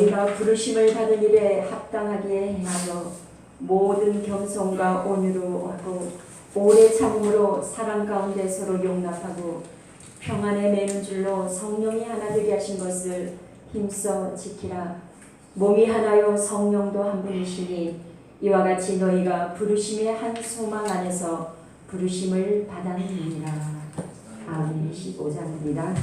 너희가 부르심을 받은 일에 합당하게 행하여 모든 겸손과 온유로 하고 오래 참음으로 사랑 가운데 서로 용납하고 평안에 매는 줄로 성령이 하나 되게 하신 것을 힘써 지키라. 몸이 하나요 성령도 한 분이시니 이와 같이 너희가 부르심의 한 소망 안에서 부르심을 받았느니라. 아멘. 15장입니다.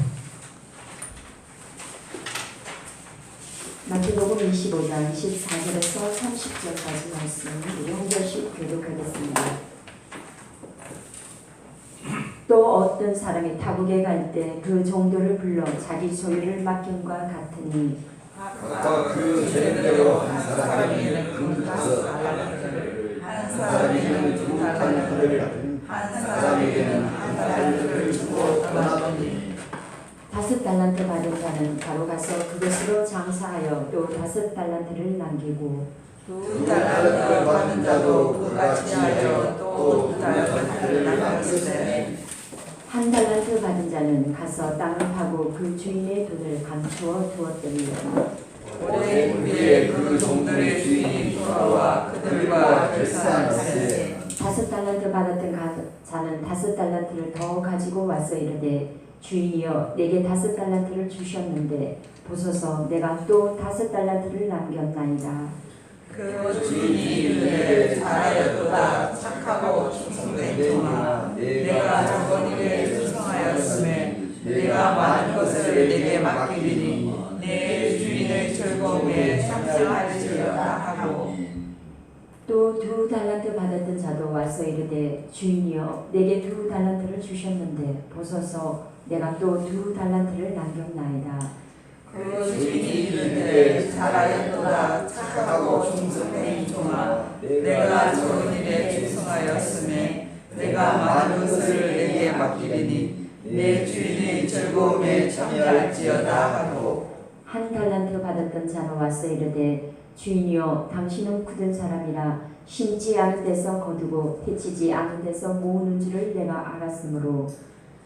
마태복음 25장 14절에서 30절까지 말씀 우리 한 절씩 교독하겠습니다. 또 어떤 사람이 타국에 갈 때 그 종들을 불러 자기 소유를 맡김과 같으니 각각 그 재능대로 한 사람에게는 금다섯 달란트를, 한 사람에게는 두 달란트를, 한 사람에게는 한 달란트를 주고 떠나더니 5달란트 받은 자는 바로 가서 그것으로 장사하여 또 5달란트를 남기고 2달란트를 받은 자도 그같이 하여 또 2달란트를 남겼으되 1달란트 받은 자는 가서 땅을 파고 그 주인의 돈을 감추어 두었더니 오래 후에 그 종들의 주인이 돌아와 그들과 결산하되 5달란트 받았던 자는 5달란트를 더 가지고 와서 이르되 주인이여 내게 5달란트를 주셨는데 보소서 내가 또 5달란트를 남겼나이다. 그 주인이 이르되 잘하였도다 착하고 충성된 종아 내가 적은 일에 충성하였음에 내가 많은 것을 내게 맡기리니 내 주인의 즐거움에 참여할지어다 하고 또 2달란트 받았던 자도 와서 이르되 주인이여 내게 2달란트를 주셨는데 보소서 내가 또 2달란트를 남겼나이다. 그 주인이 이르되 잘하였도다 착하고 충성된 종아 내가 적은 일에 충성하였음에 내가 많은 것을 내게 맡기리니 내 주인의 즐거움에 참여할지어다 하고 1달란트 받았던 자는 와서 이르되 주인이여 당신은 굳은 사람이라 심지 않은 데서 거두고 해치지 않은 데서 모으는 줄을 내가 알았으므로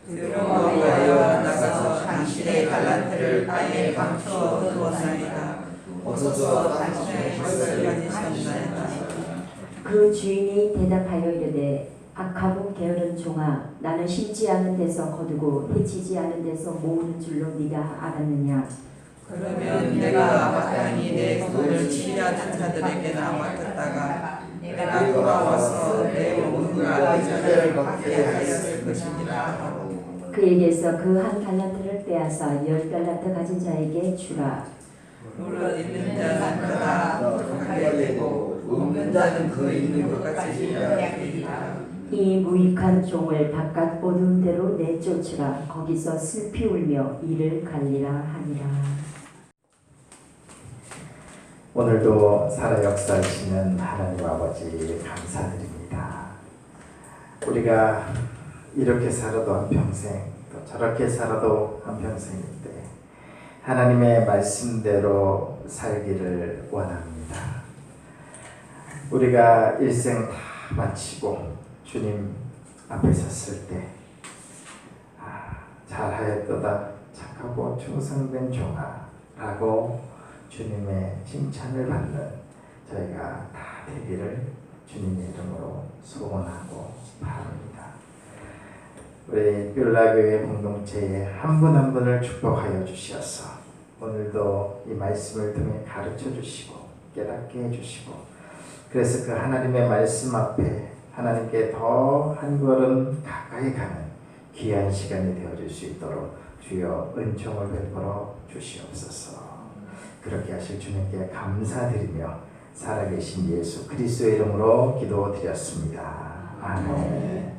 들어가여 나가서 당신의 달란트를 땅에 감추어 두었나이다. 어서서 당신의 것을 가지셨나이다. 그 주인이 대답하여 이르되 악하고 게으른 종아 나는 심지 않은 데서 거두고 해치지 않은 데서 모으는 줄로 네가 알았느냐. 그러면 내가 마땅히 내 돈을 취하는 자들에게나 맡겼다가 내가 돌아와서 내 모든과 이자를 받게 하였을 것이니라 하고 그에게서 그 1달란트를 빼앗아 10달란트 가진 자에게 주라. 물론 있는 자는 그가 독하게 되고 없는 자는 그 있는 것 같이 되리라. 이 무익한 종을 바깥 어두운 데로 내쫓으라. 거기서 슬피 울며 이를 갈리라 하니라. 오늘도 살아 역사하시는 하나님 아버지 감사드립니다. 우리가 이렇게 살아도 한평생 또 저렇게 살아도 한평생인데 하나님의 말씀대로 살기를 원합니다. 우리가 일생 다 마치고 주님 앞에 섰을 때 잘하였도다 착하고 충성된 종아 라고 주님의 칭찬을 받는 저희가 다 되기를 주님의 이름으로 소원하고 바랍니다. 우리 뷸라교회 공동체의 한 분 한 분을 축복하여 주시어서 오늘도 이 말씀을 통해 가르쳐 주시고 깨닫게 해주시고 그래서 그 하나님의 말씀 앞에 하나님께 더 한 걸음 가까이 가는 귀한 시간이 되어줄 수 있도록 주여 은총을 베풀어 주시옵소서. 그렇게 하실 주님께 감사드리며 살아계신 예수 그리스도의 이름으로 기도드렸습니다. 아멘.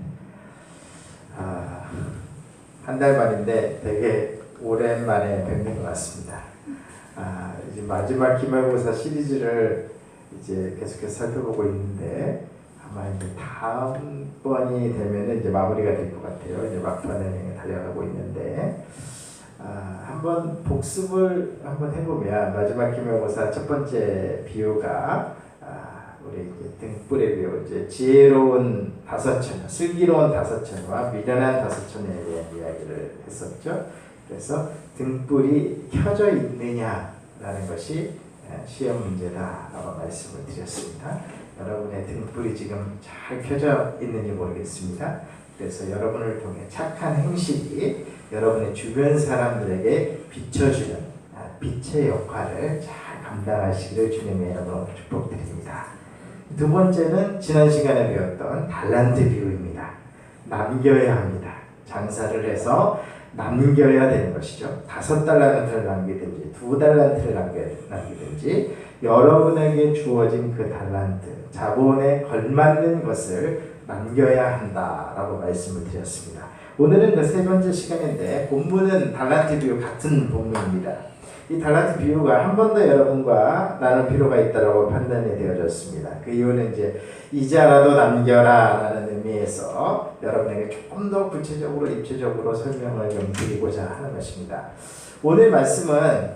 한 달 만인데 되게 오랜만에 뵙는 것 같습니다. 이제 마지막 기말고사 시리즈를 이제 계속해서 살펴보고 있는데 아마 이제 다음번이 되면 이제 마무리가 될 것 같아요. 이제 막판에 달려가고 있는데 한번 복습을 한번 해보면 마지막 기말고사 첫 번째 비유가 우리 이제 등불의 비유, 이제 지혜로운 5처녀, 슬기로운 5처녀와 미련한 5처녀에 대한 이야기를 했었죠. 그래서 등불이 켜져 있느냐라는 것이 시험 문제다라고 말씀을 드렸습니다. 여러분의 등불이 지금 잘 켜져 있는지 모르겠습니다. 그래서 여러분을 통해 착한 행실이 여러분의 주변 사람들에게 비춰주는 빛의 역할을 잘 감당하시기를 주님의 이름으로 축복드립니다. 두 번째는 지난 시간에 배웠던 달란트 비유입니다. 남겨야 합니다. 장사를 해서 남겨야 되는 것이죠. 5달란트를 남기든지 2달란트를 남기든지 여러분에게 주어진 그 달란트, 자본에 걸맞는 것을 남겨야 한다라고 말씀을 드렸습니다. 오늘은 그 세 번째 시간인데 본문은 달란트 비유 같은 본문입니다. 이 달란트 비유가 한 번 더 여러분과 나눌 필요가 있다고 판단이 되어졌습니다. 그 이유는 이제 이자라도 남겨라라는 의미에서 여러분에게 조금 더 구체적으로 입체적으로 설명을 좀 드리고자 하는 것입니다. 오늘 말씀은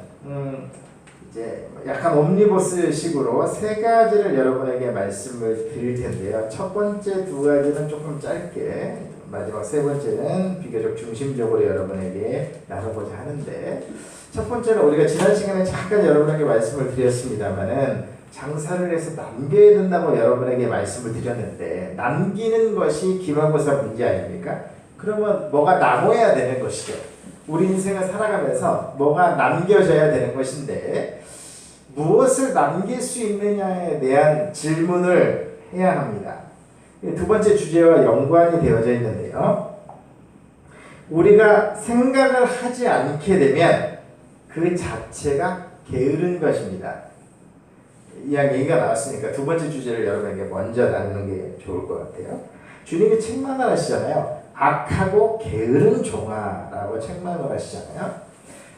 이제 약간 옴니버스식으로 세 가지를 여러분에게 말씀을 드릴 텐데요. 첫 번째 두 가지는 조금 짧게, 마지막 세 번째는 비교적 중심적으로 여러분에게 나눠보자 하는데, 첫 번째는 우리가 지난 시간에 잠깐 여러분에게 말씀을 드렸습니다만은 장사를 해서 남겨야 된다고 여러분에게 말씀을 드렸는데, 남기는 것이 기말고사 문제 아닙니까? 그러면 뭐가 남아야 되는 것이죠. 우리 인생을 살아가면서 뭐가 남겨져야 되는 것인데 무엇을 남길 수 있느냐에 대한 질문을 해야 합니다. 두 번째 주제와 연관이 되어져 있는데요. 우리가 생각을 하지 않게 되면 그 자체가 게으른 것입니다. 이왕 얘기가 나왔으니까 두 번째 주제를 여러분에게 먼저 나누는 게 좋을 것 같아요. 주님이 책망을 하시잖아요. 악하고 게으른 종아라고 책망을 하시잖아요.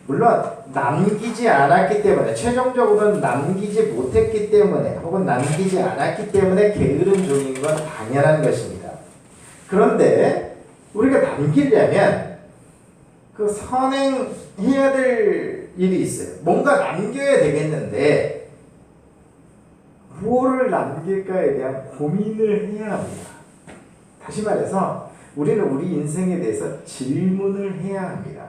물론 남기지 않았기 때문에, 최종적으로는 남기지 못했기 때문에, 혹은 남기지 않았기 때문에 게으른 종인 건 당연한 것입니다. 그런데 우리가 남기려면 그 선행해야 될 일이 있어요. 뭔가 남겨야 되겠는데 무엇을 남길까에 대한 고민을 해야 합니다. 다시 말해서 우리는 우리 인생에 대해서 질문을 해야 합니다.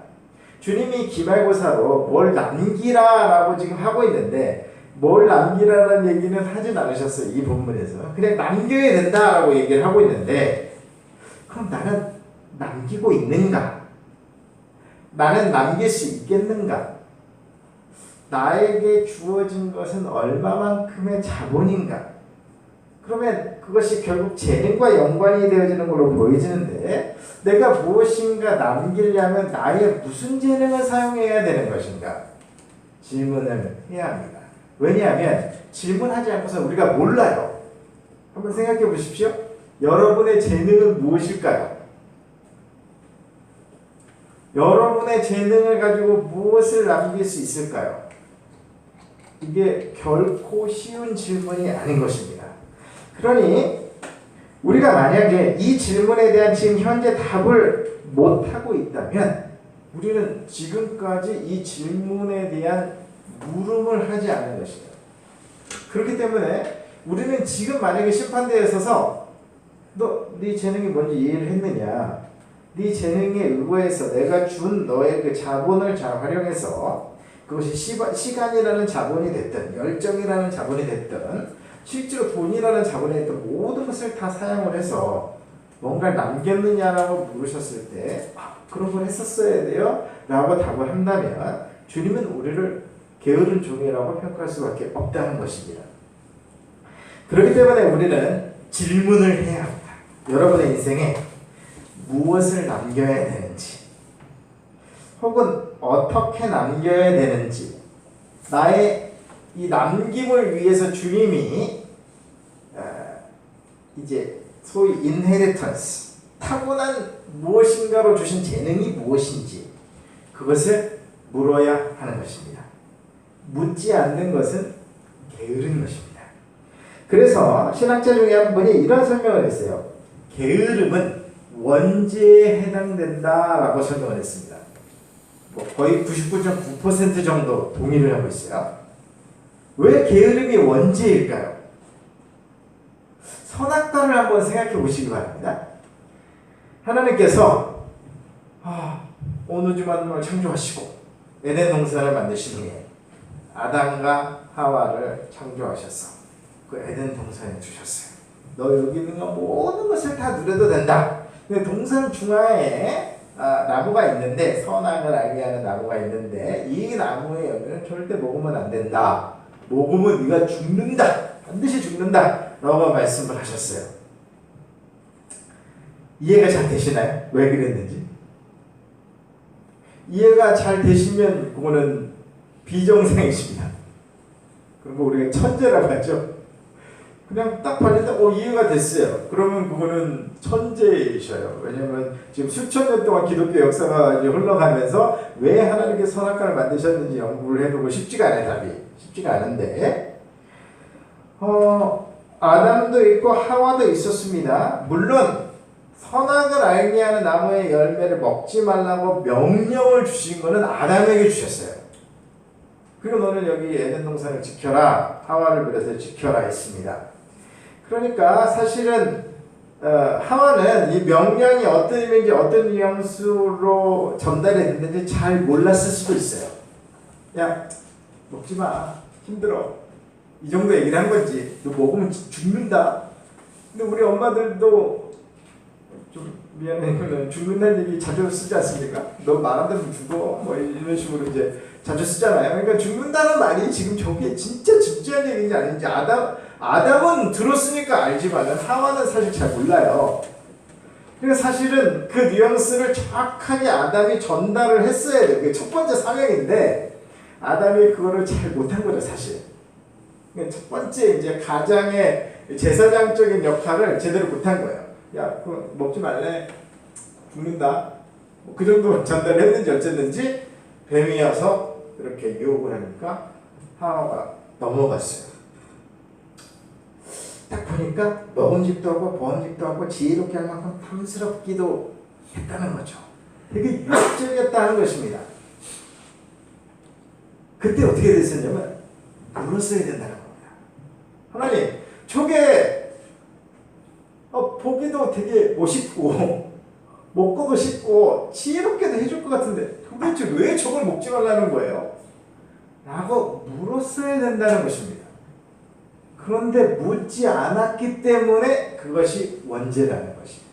주님이 기말고사로 뭘 남기라라고 지금 하고 있는데 뭘 남기라는 얘기는 하진 않으셨어요. 이 본문에서. 그냥 남겨야 된다라고 얘기를 하고 있는데, 그럼 나는 남기고 있는가? 나는 남길 수 있겠는가? 나에게 주어진 것은 얼마만큼의 자본인가? 그러면 그것이 결국 재능과 연관이 되어지는 걸로 보여지는데, 내가 무엇인가 남기려면 나의 무슨 재능을 사용해야 되는 것인가? 질문을 해야 합니다. 왜냐하면 질문하지 않고서 우리가 몰라요. 한번 생각해 보십시오. 여러분의 재능은 무엇일까요? 여러분의 재능을 가지고 무엇을 남길 수 있을까요? 이게 결코 쉬운 질문이 아닌 것입니다. 그러니 우리가 만약에 이 질문에 대한 지금 현재 답을 못하고 있다면 우리는 지금까지 이 질문에 대한 물음을 하지 않은 것이다. 그렇기 때문에 우리는 지금 만약에 심판대에 서서 너 네 재능이 뭔지 이해를 했느냐, 네 재능에 의거해서 내가 준 너의 그 자본을 잘 활용해서, 그것이 시간이라는 자본이 됐든 열정이라는 자본이 됐든 실제로 돈이라는 자본에 있던 모든 것을 다 사용을 해서 뭔가를 남겼느냐라고 물으셨을 때 그런 걸 했었어야 돼요 라고 답을 한다면 주님은 우리를 게으른 종이라고 평가할 수밖에 없다는 것입니다. 그렇기 때문에 우리는 질문을 해야 합니다. 여러분의 인생에 무엇을 남겨야 되는지, 혹은 어떻게 남겨야 되는지, 나의 이 남김을 위해서 주님이 이제 소위 인헤리턴스, 타고난 무엇인가로 주신 재능이 무엇인지 그것을 물어야 하는 것입니다. 묻지 않는 것은 게으른 것입니다. 그래서 신학자 중에 한 분이 이런 설명을 했어요. 게으름은 원죄에 해당된다라고 설명을 했습니다. 거의 99.9% 정도 동의를 하고 있어요. 왜 게으름이 원죄일까요? 선악과를 한번 생각해 보시기 바랍니다. 하나님께서 어느 주만을 창조하시고 에덴 동산을 만드신 후에 아담과 하와를 창조하셔서 그 에덴 동산에 두셨어요. 너 여기 있는 거 모든 것을 다 누려도 된다. 근데 동산 중앙에 나무가 있는데, 선악을 알게 하는 나무가 있는데, 이 나무의 열매는 절대 먹으면 안 된다. 먹으면 네가 죽는다. 반드시 죽는다. 라고 말씀을 하셨어요. 이해가 잘 되시나요? 왜 그랬는지? 이해가 잘 되시면 그거는 비정상이십니다. 그리고 우리가 천재라고 하죠. 그냥 딱 봤는데 이해가 됐어요. 그러면 그거는 천재이셔요. 왜냐면 지금 수천 년 동안 기독교 역사가 이제 흘러가면서 왜 하나님께 선악과를 만드셨는지 연구를 해보고 쉽지가 않아요. 답이 쉽지가 않은데 아담도 있고 하와도 있었습니다. 물론 선악을 알게 하는 나무의 열매를 먹지 말라고 명령을 주신 것은 아담에게 주셨어요. 그리고 너는 여기 에덴 동산을 지켜라, 하와를 그래서 지켜라 했습니다. 그러니까 사실은 하와는 이 명령이 어떤 의미인지 어떤 뉘앙스로 전달이 됐는지 잘 몰랐을 수도 있어요. 야, 먹지 마, 힘들어, 이 정도 얘기를 한 건지, 너 먹으면 죽는다. 근데 우리 엄마들도 좀 미안해, 죽는다는 얘기 자주 쓰지 않습니까? 너 말 안 들으면 죽어, 뭐 이런 식으로 이제 자주 쓰잖아요. 그러니까 죽는다는 말이 지금 저게 진짜 진지한 얘기인지 아닌지 아담은 들었으니까 알지만 하와는 사실 잘 몰라요. 그러니까 사실은 그 뉘앙스를 정확하게 아담이 전달을 했어야 돼요. 그게 첫 번째 사명인데 아담이 그거를 잘 못한 거죠, 사실. 그러니까 첫 번째 이제 가장의 제사장적인 역할을 제대로 못한 거예요. 야, 그거 먹지 말래, 죽는다. 그 정도 전달했는지 어쨌는지 뱀이 와서 그렇게 유혹을 하니까 하와가 넘어갔어요. 딱 보니까 먹음직도 하고 보음직도 하고 지혜롭게 할 만큼 탐스럽기도 했다는 거죠. 되게 유혹적이었다는 것입니다. 그때 어떻게 됐었냐면 물었어야 된다는 겁니다. 하나님, 저게 보기도 되게 멋있고 먹고도 싶고 지혜롭게도 해줄 것 같은데 도대체 왜 저걸 먹지 말라는 거예요? 라고 물었어야 된다는 것입니다. 그런데 묻지 않았기 때문에 그것이 원죄라는 것입니다.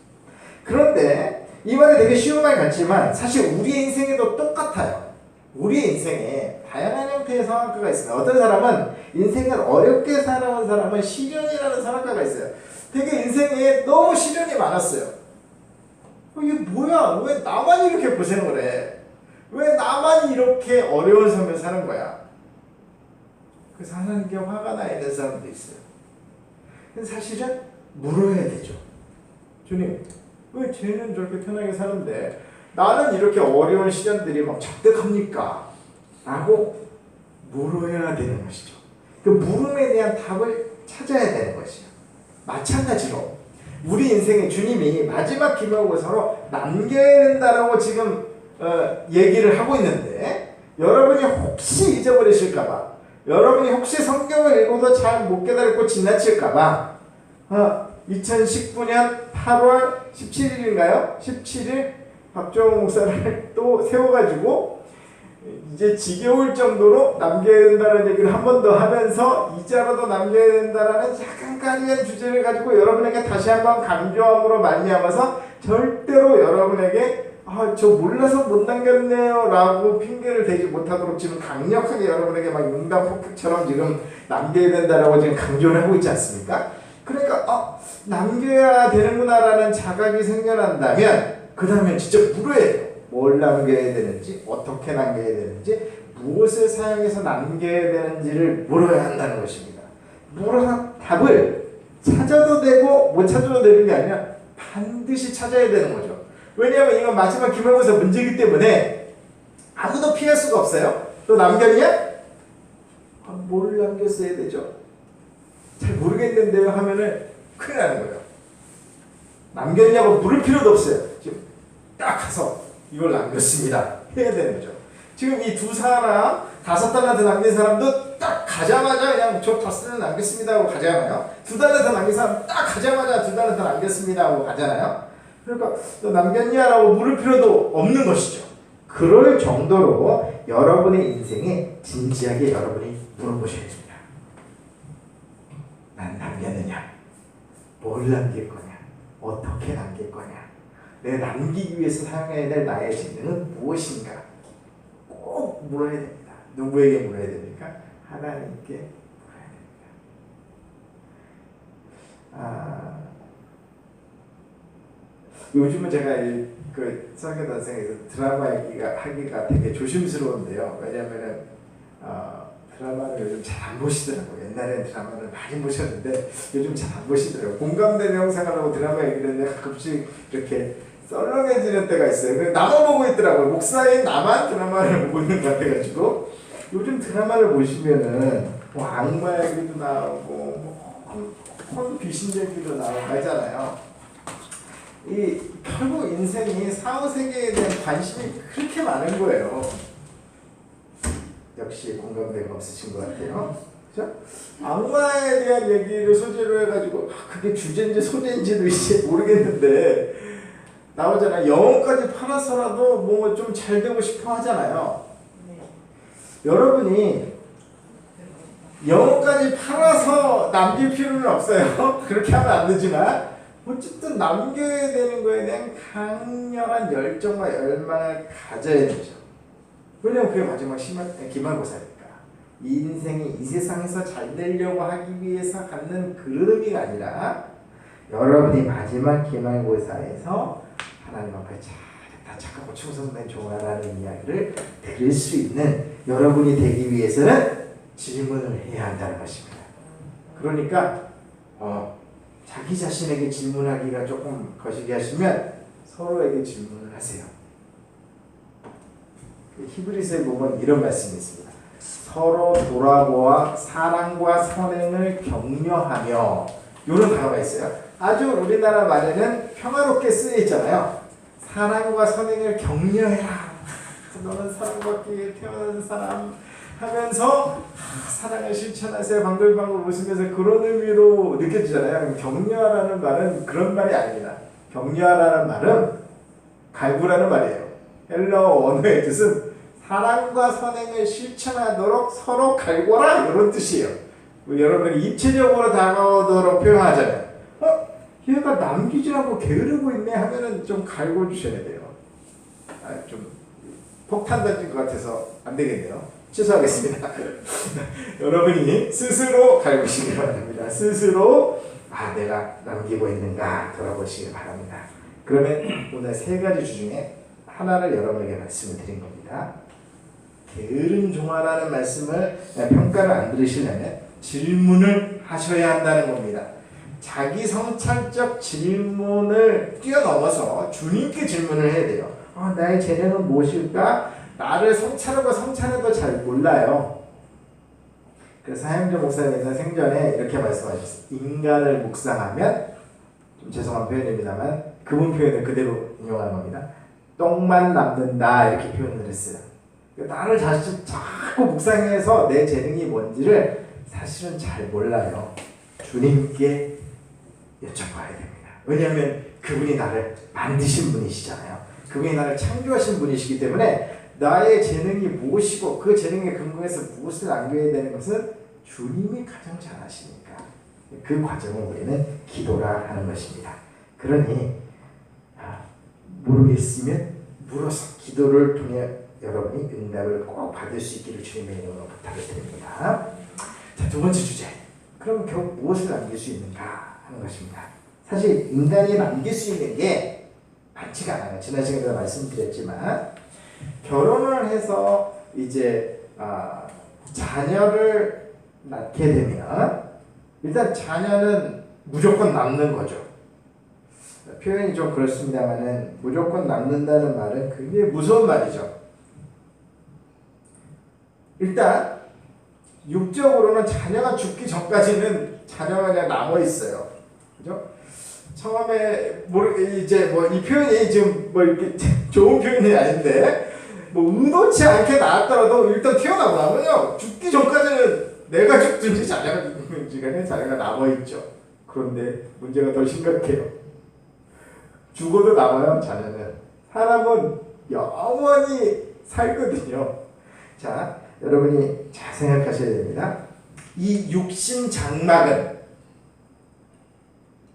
그런데 이 말이 되게 쉬운 말 같지만 사실 우리의 인생에도 똑같아요. 우리의 인생에 다양한 형태의 선악과가 있습니다. 어떤 사람은 인생을 어렵게 살아온 사람은 시련이라는 선악과가 있어요. 되게 인생에 너무 시련이 많았어요. 이게 뭐야? 왜 나만 이렇게 고생을 해? 왜 나만 이렇게 어려운 삶을 사는 거야? 그래서 하나님께 화가 나 있는 사람도 있어요. 근데 사실은 물어야 되죠. 주님, 왜 쟤는 저렇게 편하게 사는데 나는 이렇게 어려운 시련들이 막 적대합니까? 라고 물어야 되는 것이죠. 그 물음에 대한 답을 찾아야 되는 것이요. 마찬가지로 우리 인생에 주님이 마지막 기록으로 남겨야 된다라고 지금 얘기를 하고 있는데 여러분이 혹시 잊어버리실까봐, 여러분이 혹시 성경을 읽어도 잘 못 깨달고 지나칠까봐 2019년 8월 17일인가요? 17일 박정호 목사를 또 세워가지고 이제 지겨울 정도로 남겨야 된다는 얘기를 한 번 더 하면서 이자라도 남겨야 된다라는 약간 까리한 주제를 가지고 여러분에게 다시 한번 강조함으로 말미암아서 절대로 여러분에게 저 몰라서 못 남겼네요 라고 핑계를 대지 못하도록 지금 강력하게 여러분에게 막 용담 폭격처럼 지금 남겨야 된다라고 지금 강조를 하고 있지 않습니까? 그러니까 남겨야 되는구나 라는 자각이 생겨난다면 그 다음에 진짜 물어야 돼요. 뭘 남겨야 되는지, 어떻게 남겨야 되는지, 무엇을 사용해서 남겨야 되는지를 물어야 한다는 것입니다. 물어서 답을 찾아도 되고 못 찾아도 되는 게 아니라 반드시 찾아야 되는 거죠. 왜냐하면 이건 마지막 기말고사 문제이기 때문에 아무도 피할 수가 없어요. 또 남겼냐? 뭘 남겼어야 되죠? 잘 모르겠는데요 하면은 큰일 나는 거예요. 남겼냐고 물을 필요도 없어요. 지금 딱 가서 이걸 남겼습니다 해야 되는 거죠. 지금 이 두 사람 5달란트 남긴 사람도 딱 가자마자 그냥 저 5달란트 남겼습니다 하고 가잖아요. 2달란트 남긴 사람 딱 가자마자 2달란트 남겼습니다 하고 가잖아요. 그러니까 너 남겼냐라고 물을 필요도 없는 것이죠. 그럴 정도로 여러분의 인생에 진지하게 여러분이 물어보셔야 됩니다. 남겼느냐? 뭘 남길 거냐? 어떻게 남길 거냐? 내가 남기기 위해서 사용해야 될 나의 재능은 무엇인가? 꼭 물어야 됩니다. 누구에게 물어야 됩니까? 하나님께 물어야 됩니다. 요즘은 제가 그 성교단생에서 드라마 하기가 되게 조심스러운데요. 왜냐하면은 드라마를 요즘 잘 안 보시더라고요. 옛날에는 드라마를 많이 보셨는데 요즘 잘 안 보시더라고요. 공감대는 형상하라고 드라마 얘기를 했는데 가끔씩 이렇게 썰렁해지는 때가 있어요. 나만 보고 있더라고요. 목사인 나만 드라마를 보고 있는 것 같아가지고 요즘 드라마를 보시면은 뭐 악마 얘기도 나오고 뭐 귀신 얘기도 나오고 하잖아요. 이 결국 인생이 사후세계에 대한 관심이 그렇게 많은 거예요. 역시 공감대가 없으신 것 같아요. 그렇죠? 악마에 대한 얘기를 소재로 해가지고 그게 주제인지 소재인지도 이제 모르겠는데 나오잖아요. 영혼까지 팔아서라도 뭐 좀 잘 되고 싶어 하잖아요. 여러분이 영혼까지 팔아서 남길 필요는 없어요. 그렇게 하면 안 되지만 어쨌든 남겨야 되는 거에 대한 강렬한 열정과 열망을 가져야 되죠. 왜냐면 그게 마지막 기말고사니까. 인생이 이 세상에서 잘 되려고 하기 위해서 갖는 그런 의미가 아니라 여러분이 마지막 기말고사에서 하나님 앞에 잘했다 착하고 충성된 종아라는 이야기를 들을 수 있는 여러분이 되기 위해서는 질문을 해야 한다는 것입니다. 그러니까 자기 자신에게 질문하기가 조금 거시기 하시면 서로에게 질문을 하세요. 히브리서에 보면 이런 말씀이 있습니다. 서로 돌아보아 사랑과 선행을 격려하며 이런 단어가 있어요. 아주 우리나라 말에는 평화롭게 쓰여 있잖아요. 사랑과 선행을 격려해라. 너는 사랑받기 위해 태어난 사람 하면서 사랑을 실천하세요. 방글방글 웃으면서 그런 의미로 느껴지잖아요. 격려하라는 말은 그런 말이 아닙니다. 격려하라는 말은 갈구라는 말이에요. 헬라어 언어의 뜻은 사랑과 선행을 실천하도록 서로 갈구라 이런 뜻이에요. 여러분이 입체적으로 다가오도록 표현하자면 얘가 남기지 않고 게으르고 있네 하면은 좀 갈고 주셔야 돼요. 좀 폭탄 던진 것 같아서 안 되겠네요. 취소하겠습니다. 여러분이 스스로 갈구시기 바랍니다. 스스로 내가 남기고 있는가 돌아보시기 바랍니다. 그러면 오늘 세 가지 주 중에 하나를 여러분에게 말씀을 드린 겁니다. 게으른 종아라는 말씀을 평가를 안 들으시려면 질문을 하셔야 한다는 겁니다. 자기 성찰적 질문을 뛰어넘어서 주님께 질문을 해야 돼요. 나의 재능은 무엇일까? 나를 성찰하고 성찰해도 잘 몰라요. 그래서 하영조 목사님께서 생전에 이렇게 말씀하셨어요. 인간을 묵상하면, 좀 죄송한 표현입니다만 그분 표현을 그대로 인용하는 겁니다. 똥만 남는다 이렇게 표현을 했어요. 나를 자꾸 묵상해서 내 재능이 뭔지를 사실은 잘 몰라요. 주님께 여쭤봐야 됩니다. 왜냐하면 그분이 나를 만드신 분이시잖아요. 그분이 나를 창조하신 분이시기 때문에 나의 재능이 무엇이고 그 재능에 근거해서 무엇을 남겨야 되는 것은 주님이 가장 잘 아시니까 그 과정을 우리는 기도라 하는 것입니다. 그러니 모르겠으면 물어서 기도를 통해 여러분이 응답을 꼭 받을 수 있기를 주님의 이름으로 부탁을 드립니다. 자, 두 번째 주제. 그럼 결국 무엇을 남길 수 있는가 하는 것입니다. 사실 인간이 남길 수 있는 게 많지가 않아요. 지난 시간에 말씀드렸지만 결혼을 해서 이제 자녀를 낳게 되면 일단 자녀는 무조건 남는 거죠. 표현이 좀 그렇습니다만은 무조건 남는다는 말은 굉장히 무서운 말이죠. 일단 육적으로는 자녀가 죽기 전까지는 자녀가 그냥 남아 있어요. 그죠? 처음에 이제 뭐 이 표현이 지금 뭐 이렇게 좋은 표현이 아닌데 뭐 의도치 않게 나왔더라도 일단 태어나고 나면요 죽기 전까지는 내가 죽든지 자녀가 죽든지 간에 자녀가 남아 있죠. 그런데 문제가 더 심각해요. 죽어도 남아요. 자녀는. 사람은 영원히 살거든요. 자, 여러분이 잘 생각하셔야 됩니다. 이 육신 장막은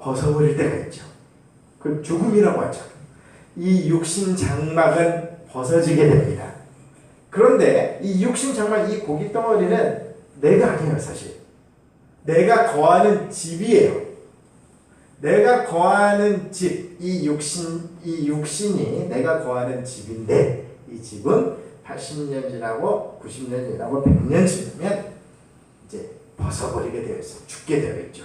벗어버릴 때가 있죠. 그 죽음이라고 하죠. 이 육신 장막은 벗어지게 됩니다. 그런데 이 육신 장막, 이 고기 덩어리는 내가 아니에요, 사실. 내가 거하는 집이에요. 내가 거하는 집, 이 육신이 내가 거하는 집인데, 이 집은 80년 지나고 90년 지나고 100년 지나면 이제 벗어버리게 되어 있어요. 죽게 되어 있죠.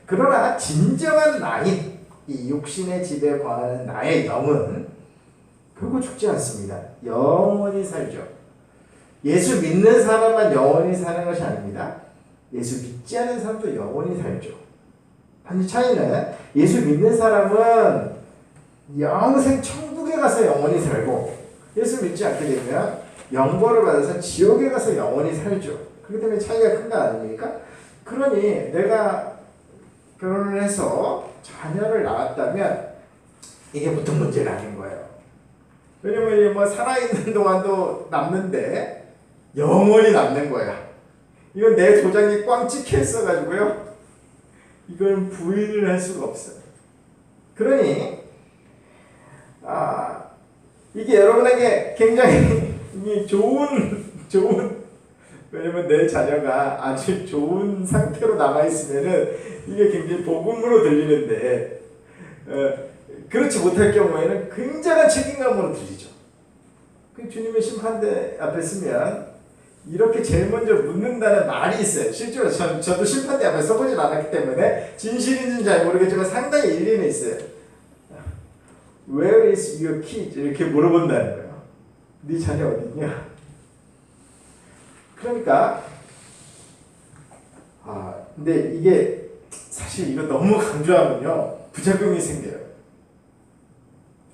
그러나 진정한 나인, 이 육신의 집에 거하는 나의 영은 결국 죽지 않습니다. 영원히 살죠. 예수 믿는 사람만 영원히 사는 것이 아닙니다. 예수 믿지 않는 사람도 영원히 살죠. 단지 차이는 예수 믿는 사람은 영생 천국에 가서 영원히 살고, 예수 믿지 않게 되면 영벌을 받아서 지옥에 가서 영원히 살죠. 그렇기 때문에 차이가 큰 거 아닙니까? 그러니 내가 결혼을 해서 자녀를 낳았다면 이게 보통 문제가 아닌 거예요. 왜냐면 뭐 살아있는 동안도 남는데 영원히 남는 거야. 이건 내 도장이 꽝 찍혀 있어가지고요, 이건 부인을 할 수가 없어요. 그러니 이게 여러분에게 굉장히 좋은 왜냐면 내 자녀가 아주 좋은 상태로 남아있으면은 이게 굉장히 복음으로 들리는데, 그렇지 못할 경우에는 굉장한 책임감으로 들리죠. 그 주님의 심판대 앞에 서면 이렇게 제일 먼저 묻는다는 말이 있어요. 실제로 저도 심판대 앞에 서보진 않았기 때문에 진실인지는 잘 모르겠지만 상당히 일리는 있어요. Where is your kid? 이렇게 물어본다는 거예요. 네 자녀 어디 있냐? 그러니까 근데 이게 사실 이거 너무 강조하면요 부작용이 생겨요.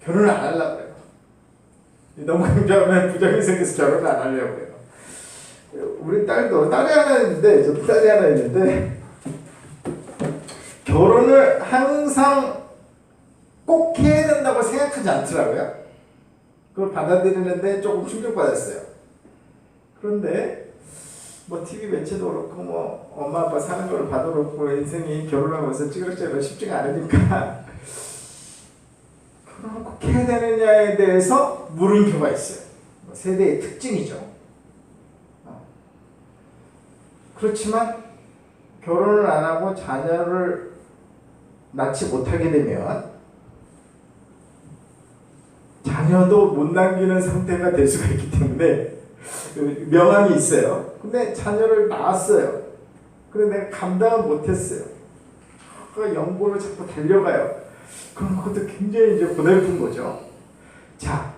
결혼을 안 하려고 해요. 너무 강조하면 부작용이 생겨서 결혼을 안 하려고 해요. 우리 딸도 딸이 하나 있는데, 저도 딸이 하나 있는데, 결혼을 항상 꼭 해야 된다고 생각하지 않더라고요. 그걸 받아들이는데 조금 충격받았어요. 그런데 뭐 TV 매체도 그렇고 뭐 엄마 아빠 사는 걸 봐도 그렇고 인생이 결혼하면서 찌그러지기가 쉽지가 않으니까 결혼을 꼭 해야 되느냐에 대해서 물음표가 있어요. 세대의 특징이죠. 그렇지만 결혼을 안 하고 자녀를 낳지 못하게 되면 자녀도 못 남기는 상태가 될 수가 있기 때문에 명함이 있어요. 근데 자녀를 낳았어요. 그런데 내가 감당을 못했어요. 그 영보를 자꾸 달려가요. 그럼 그것도 굉장히 이제 고달픈 거죠. 자,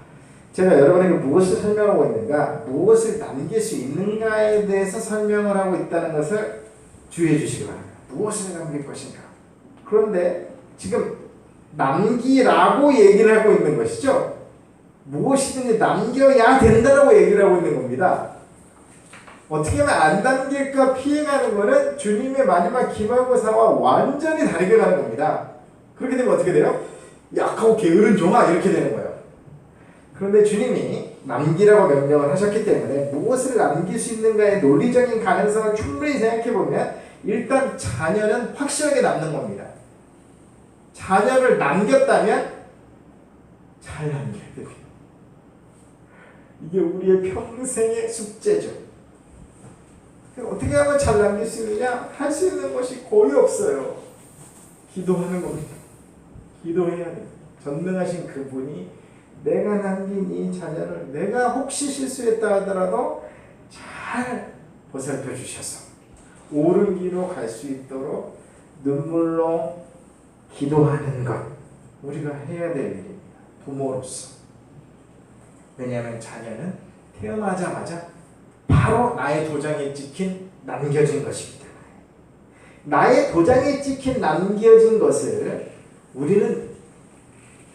제가 여러분에게 무엇을 설명하고 있는가, 무엇을 남길 수 있는가에 대해서 설명을 하고 있다는 것을 주의해 주시기 바랍니다. 무엇을 남길 것인가. 그런데 지금 남기라고 얘기를 하고 있는 것이죠. 무엇이든지 남겨야 된다라고 얘기를 하고 있는 겁니다. 어떻게 하면 안 남길까 피해가는 것은 주님의 마지막 기말고사와 완전히 다르게 가는 겁니다. 그렇게 되면 어떻게 돼요? 약하고 게으른 종아 이렇게 되는 거예요. 그런데 주님이 남기라고 명령을 하셨기 때문에 무엇을 남길 수 있는가의 논리적인 가능성을 충분히 생각해보면 일단 자녀는 확실하게 남는 겁니다. 자녀를 남겼다면 잘 남겨야 됩니다. 이게 우리의 평생의 숙제죠. 어떻게 하면 잘 남길 수 있느냐? 할 수 있는 것이 거의 없어요. 기도하는 겁니다. 기도해야 돼요. 전능하신 그분이 내가 남긴 이 자녀를 내가 혹시 실수했다 하더라도 잘 보살펴 주셔서 옳은 길로 갈 수 있도록 눈물로 기도하는 것, 우리가 해야 될 일입니다. 부모로서. 왜냐하면 자녀는 태어나자마자 바로 나의 도장에 찍힌 남겨진 것이기 때문에 나의 도장에 찍힌 남겨진 것을 우리는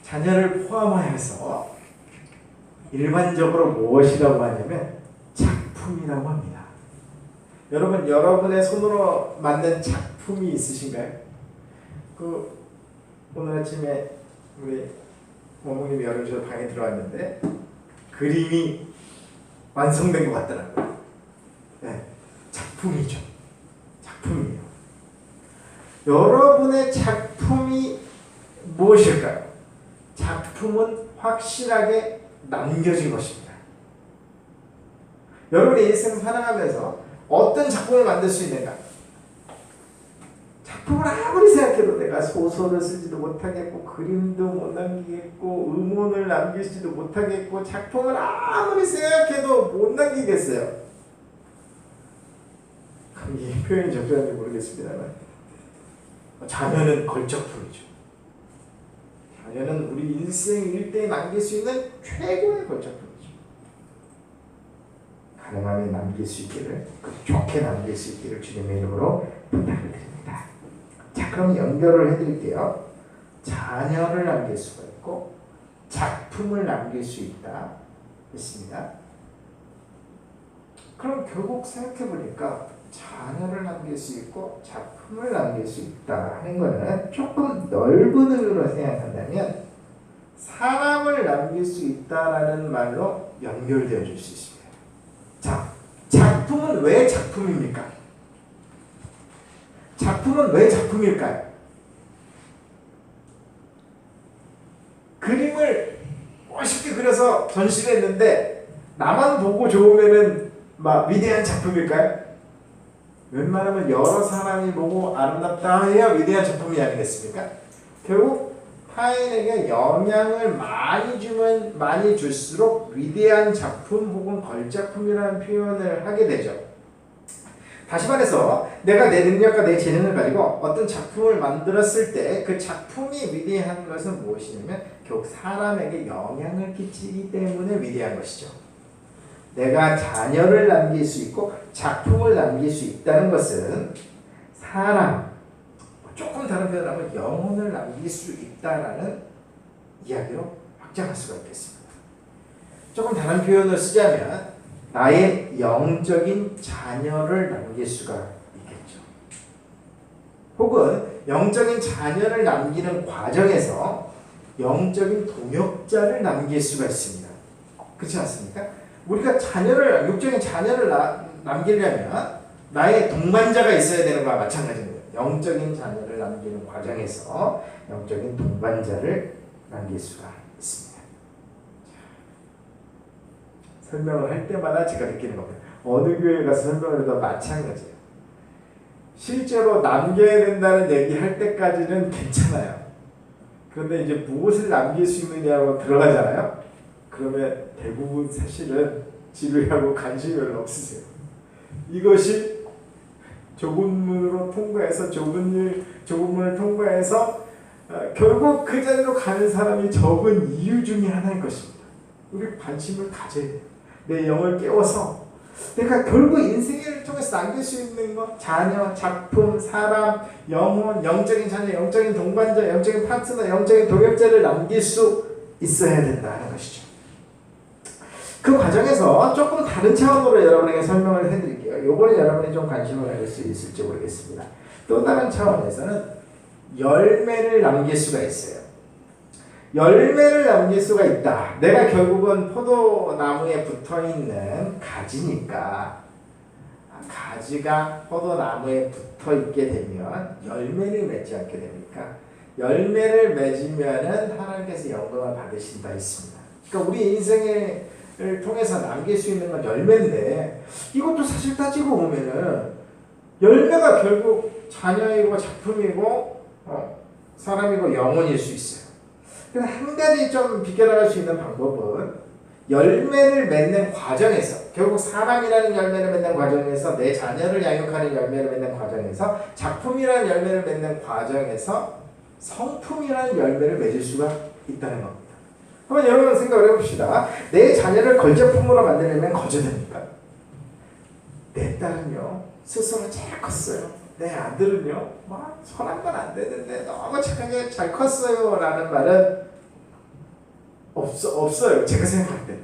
자녀를 포함하여서 일반적으로 무엇이라고 하냐면 작품이라고 합니다. 여러분, 여러분의 손으로 만든 작품이 있으신가요? 오늘 아침에 우리 어머님이 열어주셔서 방에 들어왔는데 그림이 완성된 것 같더라고요. 네, 작품이죠. 작품이에요. 여러분의 작품이 무엇일까요? 작품은 확실하게 남겨진 것입니다. 여러분의 인생 살아가면서 어떤 작품을 만들 수 있는가? 작품을 아무리 생각해도 내가 소설을 쓰지도 못하겠고 그림도 못 남기겠고 음원을 남기지도 못하겠고 작품을 아무리 생각해도 못 남기겠어요. 이 표현이 적절한지 모르겠습니다만 자녀는 걸작품이죠. 자녀는 우리 인생 일대에 남길 수 있는 최고의 걸작품이죠. 가능하면 남길 수 있기를, 좋게 남길 수 있기를 주님의 이름으로 부탁을 드립니다. 자, 그럼 연결을 해드릴게요. 자녀를 남길 수가 있고 작품을 남길 수 있다 했습니다. 그럼 결국 생각해보니까 자녀를 남길 수 있고 작품을 남길 수 있다 하는 것은 조금 넓은 의미로 생각한다면 사람을 남길 수 있다라는 말로 연결되어 줄 수 있습니다. 자, 작품은 왜 작품입니까? 작품은 왜 작품일까요? 그림을 멋있게 그려서 전시를 했는데 나만 보고 좋으면은 막 위대한 작품일까요? 웬만하면 여러 사람이 보고 아름답다 해야 위대한 작품이 아니겠습니까? 결국 타인에게 영향을 많이 줄수록 위대한 작품 혹은 걸작품이라는 표현을 하게 되죠. 다시 말해서 내가 내 능력과 내 재능을 가지고 어떤 작품을 만들었을 때 그 작품이 위대한 것은 무엇이냐면 결국 사람에게 영향을 끼치기 때문에 위대한 것이죠. 내가 자녀를 남길 수 있고 작품을 남길 수 있다는 것은 사람, 조금 다른 표현을 하면 영혼을 남길 수 있다라는 이야기로 확장할 수가 있겠습니다. 조금 다른 표현을 쓰자면 나의 영적인 자녀를 남길 수가 있겠죠. 혹은 영적인 자녀를 남기는 과정에서 영적인 동역자를 남길 수가 있습니다. 그렇지 않습니까? 우리가 육적인 자녀를 남기려면 나의 동반자가 있어야 되는 것과 마찬가지입니다. 영적인 자녀를 남기는 과정에서 영적인 동반자를 남길 수가 있습니다. 설명을 할 때마다 제가 느끼는 겁니다. 어느 교회 가서 설명을 해도 마찬가지예요. 실제로 남겨야 된다는 얘기 할 때까지는 괜찮아요. 그런데 이제 무엇을 남길 수 있느냐고 들어가잖아요. 그러면 대부분 사실은 지루하고 관심이 별로 없으세요. 이것이 좁은 문으로 통과해서 좁은 문을 통과해서 결국 그 자리로 가는 사람이 적은 이유 중에 하나일 것입니다. 우리 관심을 가져야 돼요. 내 영을 깨워서 내가 결국 인생을 통해서 남길 수 있는 것, 자녀, 작품, 사람, 영혼, 영적인 자녀, 영적인 동반자, 영적인 파트너, 영적인 동역자를 남길 수 있어야 된다는 것이죠. 그 과정에서 조금 다른 차원으로 여러분에게 설명을 해드릴게요. 요번에 여러분이 좀 관심을 가질 수 있을지 모르겠습니다. 또 다른 차원에서는 열매를 남길 수가 있어요. 열매를 남길 수가 있다. 내가 결국은 포도나무에 붙어있는 가지니까 가지가 포도나무에 붙어있게 되면 열매를 맺지 않게 됩니까? 열매를 맺으면은 하나님께서 영광을 받으신다 했습니다. 그러니까 우리 인생을 통해서 남길 수 있는 건 열매인데 이것도 사실 따지고 보면은 열매가 결국 자녀이고 작품이고 사람이고 영혼일 수 있어요. 그래서 한 가지 좀 비껴나갈 수 있는 방법은 열매를 맺는 과정에서 결국 사람이라는 열매를 맺는 과정에서 내 자녀를 양육하는 열매를 맺는 과정에서 작품이라는 열매를 맺는 과정에서 성품이라는 열매를 맺을 수가 있다는 겁니다. 한번 여러분 생각을 해봅시다. 내 자녀를 걸작품으로 만들려면 거저됩니까? 내 딸은요 스스로 잘 컸어요. 내 아들은요 막 선한 건 안 되는데 너무 착하게 잘 컸어요 라는 말은 없어요. 제가 생각할 때는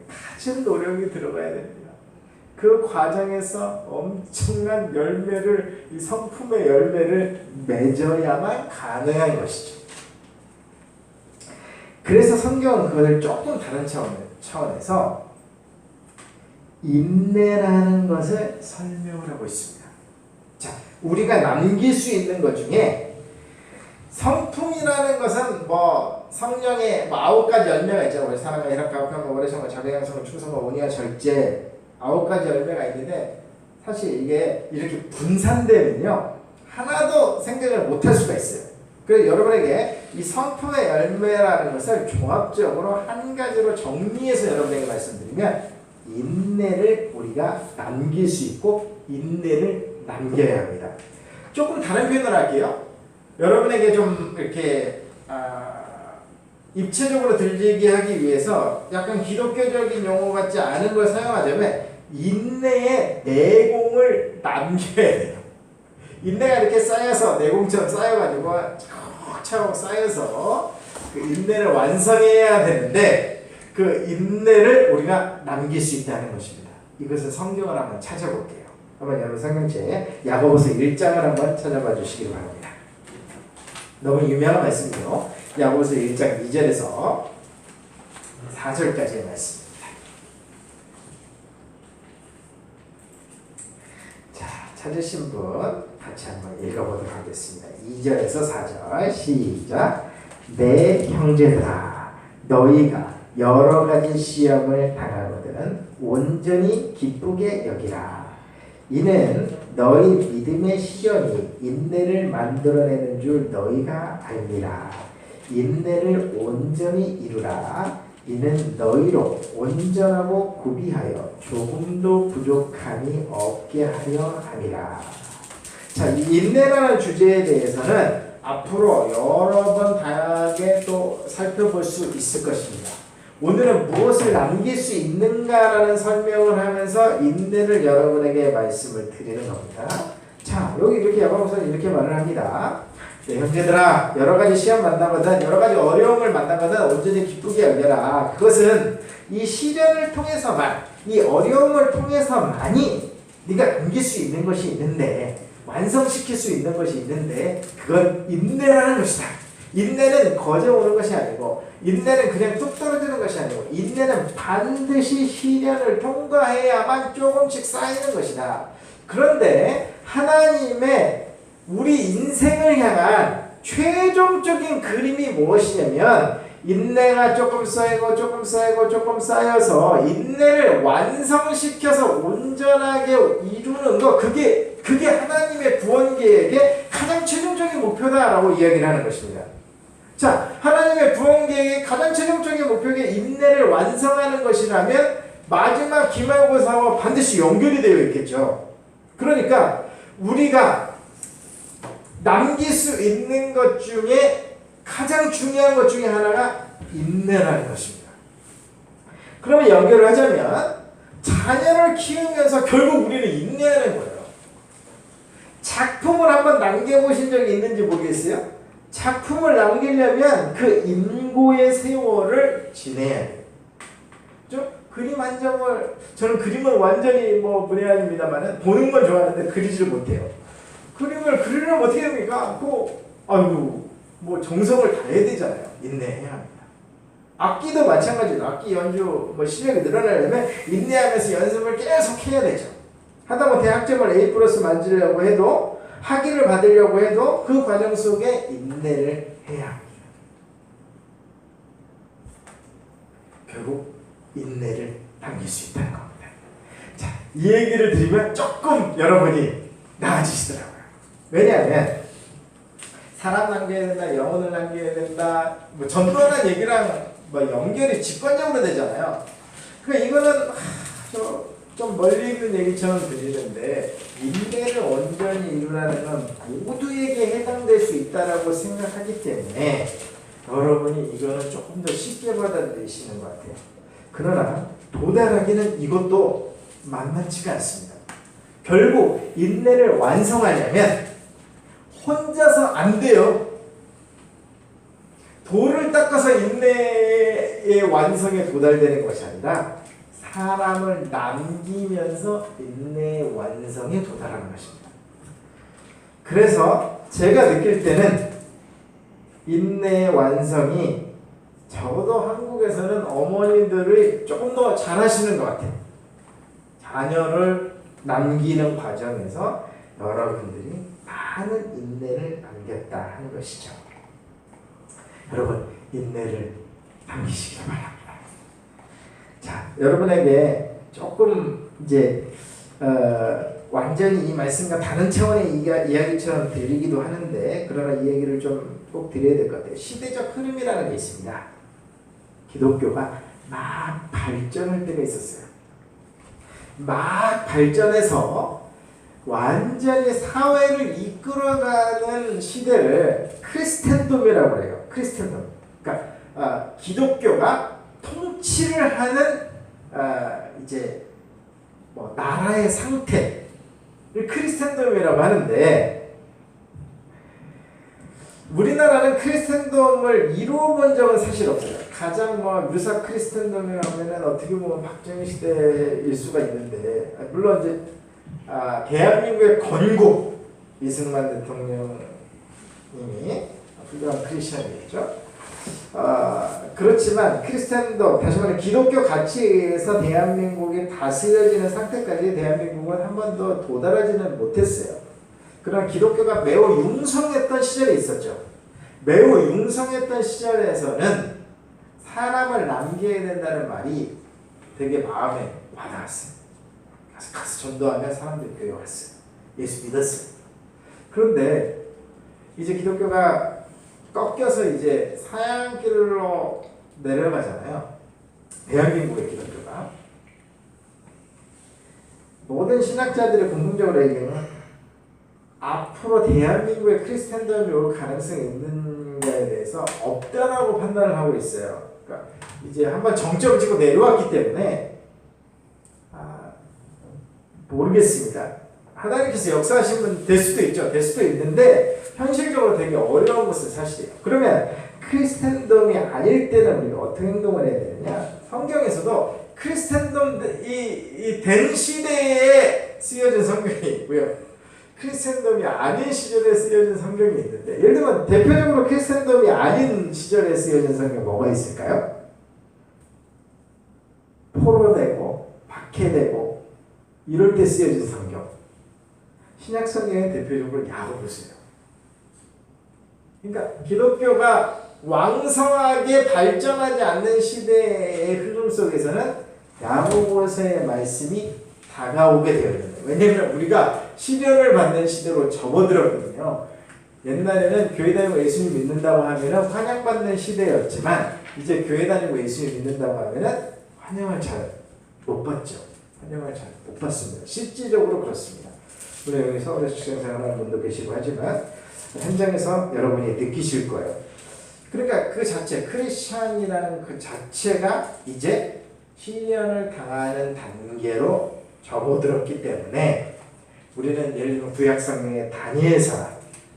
가진 노력이 들어가야 됩니다. 그 과정에서 엄청난 열매를, 이 성품의 열매를 맺어야만 가능한 것이죠. 그래서 성경은 그것을 조금 다른 차원에서 인내라는 것을 설명을 하고 있습니다. 자, 우리가 남길 수 있는 것 중에 성품이라는 것은 뭐 성령의 뭐 9가지 열매가 있잖아요. 우리 사랑과 희락과 화평과 오래성과 자비양성과 충성과 온유와 절제 9가지 열매가 있는데 사실 이게 이렇게 분산되면요 하나도 생각을 못할 수가 있어요. 그래서 여러분에게 이 성품의 열매라는 것을 종합적으로 한 가지로 정리해서 여러분에게 말씀드리면 인내를 우리가 남길 수 있고 인내를 남겨야 합니다. 조금 다른 표현을 할게요. 여러분에게 좀 이렇게 입체적으로 들리게 하기 위해서 약간 기독교적인 용어 같지 않은 걸 사용하자면 인내의 내공을 남겨야 돼요. 인내가 이렇게 쌓여서 내공처럼 쌓여가지고 차곡차곡 쌓여서 그 인내를 완성해야 되는데 그 인내를 우리가 남길 수 있다는 것입니다. 이것은 성경을 한번 찾아볼게요. 한번 여러분 성경책 야고보서 1장을 한번 찾아봐 주시기 바랍니다. 너무 유명한 말씀이요. 야고보서 1장 2절에서 4절까지의 말씀입니다. 자, 찾으신 분 같이 한번 읽어보도록 하겠습니다. 2절에서 4절 시작. 내 형제들아 너희가 여러 가지 시험을 당하거든 온전히 기쁘게 여기라. 이는 너희 믿음의 시련이 인내를 만들어내는 줄 너희가 알미라. 인내를 온전히 이루라. 이는 너희로 온전하고 구비하여 조금도 부족함이 없게 하려 함이라. 자, 이 인내라는 주제에 대해서는 앞으로 여러 번 다양하게 또 살펴볼 수 있을 것입니다. 오늘은 무엇을 남길 수 있는가라는 설명을 하면서 인내를 여러분에게 말씀을 드리는 겁니다. 자, 여기 이렇게 야고보서는 이렇게 말을 합니다. 네, 형제들아 여러 가지 시험 만나거든 여러 가지 어려움을 만나거든 온전히 기쁘게 여겨라. 그것은 이 시련을 통해서만 이 어려움을 통해서만이 네가 남길 수 있는 것이 있는데 완성시킬 수 있는 것이 있는데 그건 인내라는 것이다. 인내는 거저 오는 것이 아니고 인내는 그냥 뚝 떨어지는 것이 아니고 인내는 반드시 시련을 통과해야만 조금씩 쌓이는 것이다. 그런데 하나님의 우리 인생을 향한 최종적인 그림이 무엇이냐면 인내가 조금 쌓이고 조금 쌓이고 조금 쌓여서 인내를 완성시켜서 온전하게 이루는 것 그게 하나님의 구원 계획의 가장 최종적인 목표다라고 이야기를 하는 것입니다. 자, 하나님의 구원 계획의 가장 최종적인 목표가 인내를 완성하는 것이라면 마지막 기말고사와 반드시 연결이 되어 있겠죠. 그러니까 우리가 남길 수 있는 것 중에 가장 중요한 것 중에 하나가 인내라는 것입니다. 그러면 연결을 하자면 자녀를 키우면서 결국 우리는 인내하는 거예요. 작품을 한번 남겨보신 적이 있는지 모르겠어요? 작품을 남기려면 그 인고의 세월을 지내야 돼요. 그림 한 점을 저는 그림은 완전히 문외한입니다만은 보는 건 좋아하는데 그리지를 못해요. 그림을 그리려면 어떻게 됩니까? 정성을 다해야 되잖아요. 인내해야 합니다. 악기도 마찬가지로 악기 연주 실력이 늘어나려면 인내하면서 연습을 계속 해야 되죠. 하다못해 학점을 A+ 만지려고 해도 학위를 받으려고 해도 그 과정 속에 인내를 해야 합니다. 결국 인내를 남길 수 있다는 겁니다. 자, 이 얘기를 드리면 조금 여러분이 나아지시더라고요. 왜냐하면 사람 남겨야 된다, 영혼을 남겨야 된다, 전도하는 얘기랑 연결이 직관적으로 되잖아요. 그러니까 이거는 좀 멀리 있는 얘기처럼 들리는데 인내를 온전히 이루라는 건 모두에게 해당될 수 있다라고 생각하기 때문에 여러분이 이거는 조금 더 쉽게 받아들이시는 것 같아요. 그러나 도달하기는 이것도 만만치가 않습니다. 결국 인내를 완성하려면 혼자서 안 돼요. 돌을 닦아서 인내의 완성에 도달되는 것이 아니라 사람을 남기면서 인내의 완성에 도달하는 것입니다. 그래서 제가 느낄 때는 인내의 완성이 적어도 한국에서는 어머니들이 조금 더 잘하시는 것 같아요. 자녀를 남기는 과정에서 여러분들이 많은 인내를 남겼다 하는 것이죠. 여러분 인내를 남기시기 바랍니다. 자, 여러분에게 조금 이제 완전히 이 말씀과 다른 차원의 이야기처럼 들리기도 하는데 그러나 이 얘기를 좀 꼭 드려야 될 것 같아요. 시대적 흐름이라는 게 있습니다. 기독교가 막 발전할 때가 있었어요. 막 발전해서 완전히 사회를 이끌어가는 시대를 크리스텐돔이라고 해요. 크리스텐돔. 그러니까 기독교가 통치를 하는 이제 뭐 나라의 상태를 크리스텐돔이라고 하는데 우리나라는 크리스텐돔을 이루어 본 적은 사실 없어요. 가장 뭐 유사 크리스텐돔이라고 하면은 어떻게 보면 박정희 시대일 수가 있는데 물론 이제 대한민국의 건국 이승만 대통령님이 훌륭한 크리스천이겠죠. 그렇지만 크리스텐도 다시 말해 기독교 가치에 의해서 대한민국이 다스려지는 상태까지 대한민국은 한 번도 도달하지는 못했어요. 그러나 기독교가 매우 융성했던 시절이 있었죠. 매우 융성했던 시절에서는 사람을 남겨야 된다는 말이 되게 마음에 와닿았어요. 가서 전도하면 사람들이 교회 왔어요. 예수 믿었어요. 그런데 이제 기독교가 꺾여서 이제 사양길로 내려가잖아요. 대한민국의 기독교가. 모든 신학자들의 공통적으로 얘기하면 앞으로 대한민국의 크리스텐덤이 올 가능성이 있는가에 대해서 없다라고 판단을 하고 있어요. 그러니까 이제 한번 정점을 찍고 내려왔기 때문에 모르겠습니다. 하나님께서 역사하신 분 될 수도 있죠. 될 수도 있는데 현실적으로 되게 어려운 것은 사실이에요. 그러면 크리스텐덤이 아닐 때는 우리가 어떻게 행동을 해야 되느냐? 성경에서도 크리스텐덤이 된 시대에 쓰여진 성경이 있고요. 크리스텐덤이 아닌 시절에 쓰여진 성경이 있는데 예를 들면 대표적으로 크리스텐덤이 아닌 시절에 쓰여진 성경 뭐가 있을까요? 포로되고 박해되고 이럴 때 쓰여진 성경. 신약 성경의 대표적으로 야고보서예요. 그러니까 기독교가 왕성하게 발전하지 않는 시대의 흐름 속에서는 야고보서의 말씀이 다가오게 되어 있는데 왜냐하면 우리가 시련을 받는 시대로 접어들었거든요. 옛날에는 교회 다니고 예수님 믿는다고 하면 환영받는 시대였지만 이제 교회 다니고 예수님 믿는다고 하면 환영을 잘 못 받죠. 환영을 잘 못 받습니다. 실질적으로 그렇습니다. 우리 여기 서울에서 직장생활하는 분도 계시고 하지만 현장에서 여러분이 느끼실 거예요. 그러니까 그 자체 크리스찬이라는 그 자체가 이제 시련을 당하는 단계로 접어들었기 때문에 우리는 예를 들면 구약성경의 다니엘서나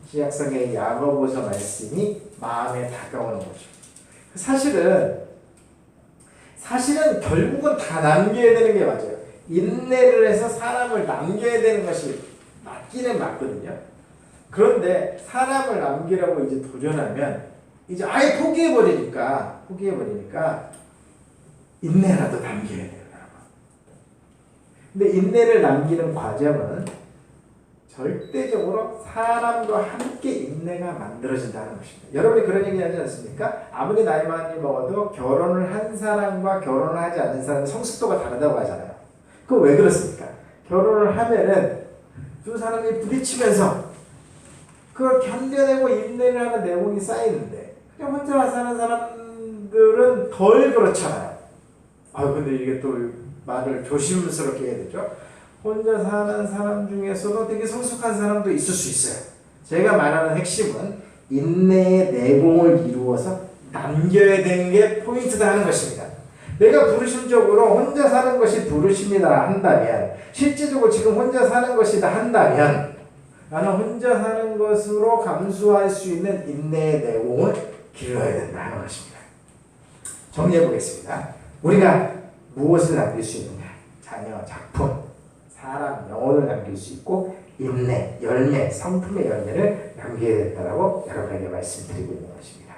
신약성경의 야고보서 말씀이 마음에 다가오는 거죠. 사실은 결국은 다 남겨야 되는 게 맞아요. 인내를 해서 사람을 남겨야 되는 것이 맞기는 맞거든요. 그런데 사람을 남기라고 이제 도전하면 이제 아예 포기해버리니까 인내라도 남겨야 돼요. 근데 인내를 남기는 과정은 절대적으로 사람과 함께 인내가 만들어진다는 것입니다. 여러분이 그런 얘기 하지 않습니까? 아무리 나이 많이 먹어도 결혼을 한 사람과 결혼을 하지 않는 사람은 성숙도가 다르다고 하잖아요. 그거 왜 그렇습니까? 결혼을 하면은 두 사람이 부딪히면서 그걸 견뎌내고 인내를 하는 내용이 쌓이는데 그냥 혼자 사는 사람들은 덜 그렇잖아요. 근데 이게 또 말을 조심스럽게 해야 되죠. 혼자 사는 사람 중에서도 되게 성숙한 사람도 있을 수 있어요. 제가 말하는 핵심은 인내의 내공을 이루어서 남겨야 되는 게 포인트다 하는 것입니다. 내가 부르심적으로 혼자 사는 것이 부르심이다 한다면 실제적으로 지금 혼자 사는 것이다 한다면 나는 혼자 사는 것으로 감수할 수 있는 인내의 내공을 길러야 된다 하는 것입니다. 정리해 보겠습니다. 우리가 무엇을 남길 수 있느냐? 자녀, 작품, 사람, 영혼을 남길 수 있고 인내, 열매, 성품의 열매를 남겨야 된다고 여러분에게 말씀드리고 있는 것입니다.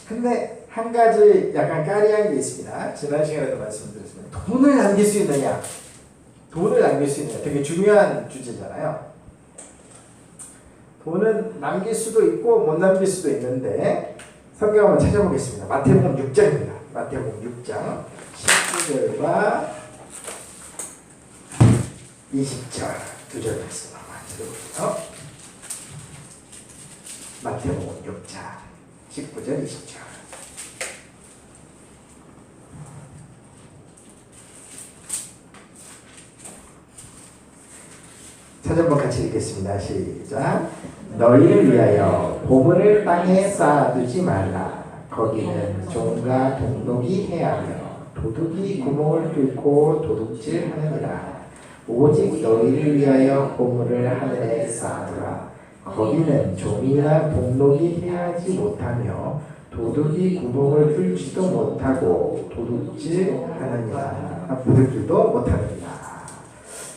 근데 한 가지 약간 까리한 게 있습니다. 지난 시간에도 말씀드렸습니다. 돈을 남길 수 있느냐? 돈을 남길 수 있느냐? 되게 중요한 주제잖아요. 돈은 남길 수도 있고 못 남길 수도 있는데 성경 한번 찾아보겠습니다. 마태복음 6장입니다. 마태복음 6장 19절과 20절 두 절 말씀 한번 들어보세요. 마태복음 6장 19절 20절. 사전 한번 같이 읽겠습니다. 시작. 너희를 위하여 보물을 땅에 쌓아두지 말라. 거기는 종과 동록이 해하며 도둑이 구멍을 뚫고 도둑질하느니라. 오직 너희를 위하여 보물을 하늘에 쌓아두라. 거기는 종이나 동록이 해하지 못하며 도둑이 구멍을 뚫지도 못하고 도둑질하느니라. 도둑질도 못하느니라.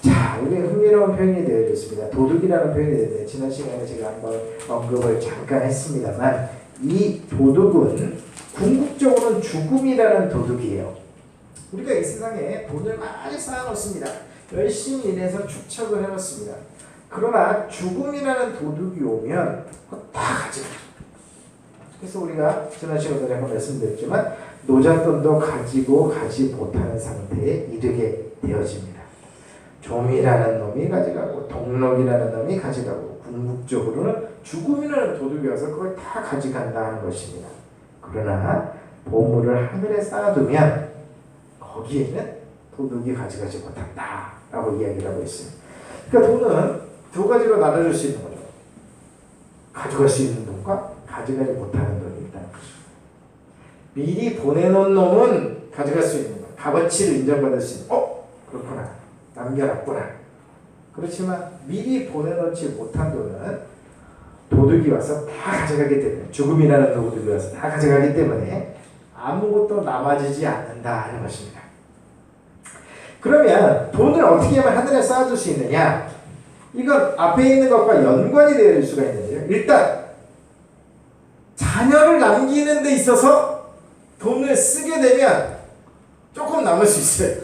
자, 이게 흥미로운 표현이 되어 있습니다. 도둑이라는 표현이 되는데 지난 시간에 제가 한번 언급을 잠깐 했습니다만 이 도둑은 궁극적으로는 죽음이라는 도둑이에요. 우리가 이 세상에 돈을 많이 쌓아놓습니다. 열심히 일해서 축적을 해놓습니다. 그러나 죽음이라는 도둑이 오면 다 가져가요. 그래서 우리가 지난 시간에 한번 말씀드렸지만 노잣돈도 가지고 가지 못하는 상태에 이르게 되어집니다. 좀이라는 놈이 가져가고 동록이라는 놈이 가져가고 궁극적으로는 죽음이라는 도둑이 와서 그걸 다 가져간다 하는 것입니다. 그러나 보물을 하늘에 쌓아두면 거기에는 도둑이 가져가지 못한다 라고 이야기를 하고 있어요. 그러니까 돈은 두 가지로 나눠줄 수 있는 거죠. 가져갈 수 있는 돈과 가져가지 못하는 돈이 있다는 거죠. 미리 보내놓은 놈은 가져갈 수 있는 거, 값어치를 인정받을 수 있는 그렇구나, 남겨놨구나. 그렇지만 미리 보내놓지 못한 돈은 도둑이 와서 다 가져가기 때문에, 죽음이라는 도둑이 와서 다 가져가기 때문에 아무것도 남아지지 않는다 하는 것입니다. 그러면 돈을 어떻게 하면 하늘에 쌓아둘 수 있느냐? 이건 앞에 있는 것과 연관이 되어 있을 수가 있는데요. 일단 자녀를 남기는 데 있어서 돈을 쓰게 되면 조금 남을 수 있어요.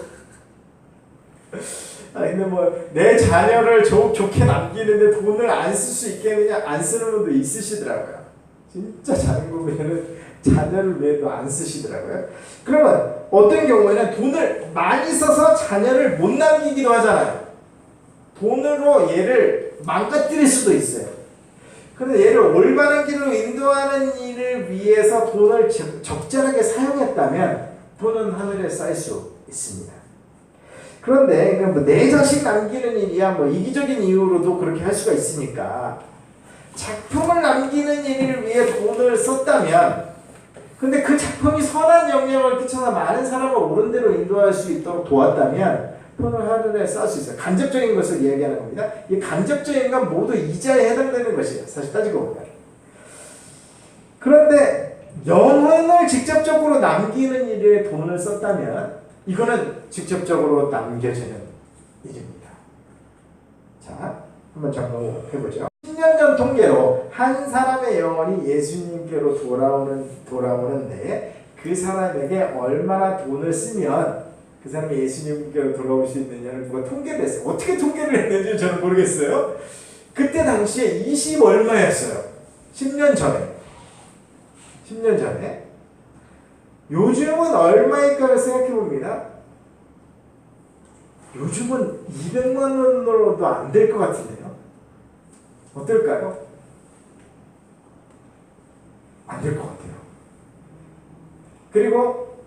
근데 내 자녀를 좋게 남기는데 돈을 안 쓸 수 있겠느냐? 안 쓰는 분도 있으시더라고요. 진짜 잘 보면은 자녀를 위해도 안 쓰시더라고요. 그러면 어떤 경우에는 돈을 많이 써서 자녀를 못 남기기도 하잖아요. 돈으로 얘를 망가뜨릴 수도 있어요. 그런데 얘를 올바른 길로 인도하는 일을 위해서 돈을 적절하게 사용했다면 돈은 하늘에 쌓일 수 있습니다. 그런데 내 자식 남기는 일이야 이기적인 이유로도 그렇게 할 수가 있으니까 작품을 남기는 일을 위해 돈을 썼다면, 근데 그 작품이 선한 영향을 끼쳐서 많은 사람을 옳은 대로 인도할 수 있도록 도왔다면 돈을 하늘에 쌓을 수 있어요. 간접적인 것을 이야기하는 겁니다. 이 간접적인 건 모두 이자에 해당되는 것이에요. 사실 따지고 보면. 그런데 영혼을 직접적으로 남기는 일에 돈을 썼다면 이거는 직접적으로 남겨지는 일입니다. 자, 한번 점검해보죠. 10년 전 통계로 한 사람의 영혼이 예수님께로 돌아오는데 그 사람에게 얼마나 돈을 쓰면 그 사람이 예수님께로 돌아올 수 있느냐를 누가 통계를 했어요. 어떻게 통계를 했는지 저는 모르겠어요. 그때 당시에 20 얼마였어요. 10년 전에. 10년 전에. 요즘은 얼마일까를 생각해 봅니다. 요즘은 200만 원으로도 안 될 것 같은데요. 어떨까요? 안 될 것 같아요. 그리고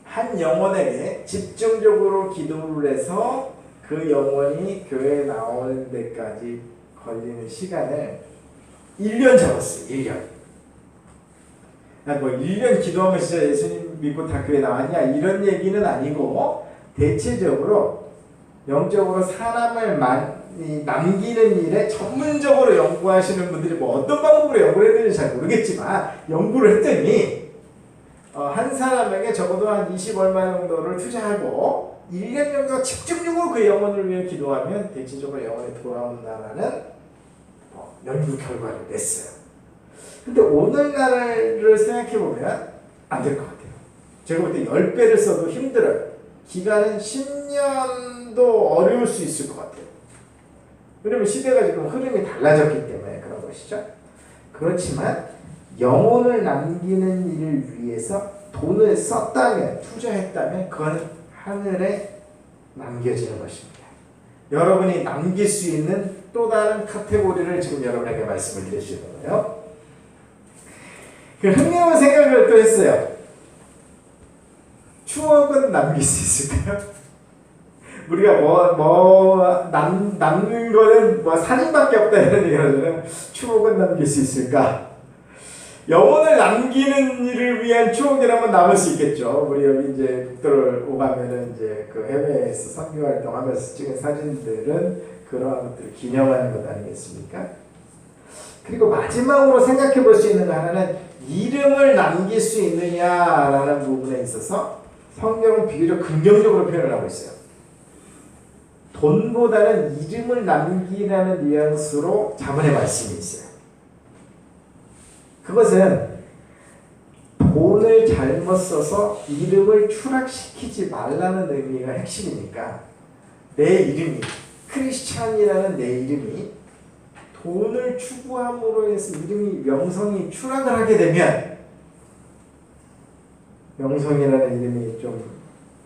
한 영혼에게 집중적으로 기도를 해서 그 영혼이 교회에 나오는 데까지 걸리는 시간을 1년 잡았어요. 1년. 1년 기도하면 진짜 예수님 믿고 다 교회 나왔냐 이런 얘기는 아니고, 대체적으로 영적으로 사람을 남기는 일에 전문적으로 연구하시는 분들이 어떤 방법으로 연구를 했는지 잘 모르겠지만 연구를 했더니 한 사람에게 적어도 한 20 얼마 정도를 투자하고 1년 정도 집중적으로 그 영혼을 위해 기도하면 대체적으로 영혼이 돌아온다는 연구 결과를 냈어요. 근데 오늘날을 생각해보면 안 될 것 같아요. 제가 볼 때 10배를 써도 힘들어요. 기간은 10년도 어려울 수 있을 것 같아요. 왜냐면 시대가 지금 흐름이 달라졌기 때문에 그런 것이죠. 그렇지만 영혼을 남기는 일을 위해서 돈을 썼다면, 투자했다면 그거는 하늘에 남겨지는 것입니다. 여러분이 남길 수 있는 또 다른 카테고리를 지금 여러분에게 말씀을 드리시는 거예요. 그 흥미로운 생각을 또 했어요. 추억은 남길 수 있을까요? 우리가 남는 거는 사진밖에 없다 이런 얘기를 하잖아요. 추억은 남길 수 있을까? 영혼을 남기는 일을 위한 추억이라면 남을 수 있겠죠. 우리 여기 이제 북도를 오가면은 이제 그 해외에서 선교 활동하면서 찍은 사진들은 그러한 것들을 기념하는 것 아니겠습니까? 그리고 마지막으로 생각해 볼 수 있는 거 하나는 이름을 남길 수 있느냐라는 부분에 있어서 성경은 비교적 긍정적으로 표현을 하고 있어요. 돈보다는 이름을 남기라는 뉘앙스로 자문의 말씀이 있어요. 그것은 돈을 잘못 써서 이름을 추락시키지 말라는 의미가 핵심이니까 내 이름이, 크리스찬이라는 내 이름이 돈을 추구함으로 해서 이름이, 명성이 추락을 하게 되면, 명성이라는 이름이 좀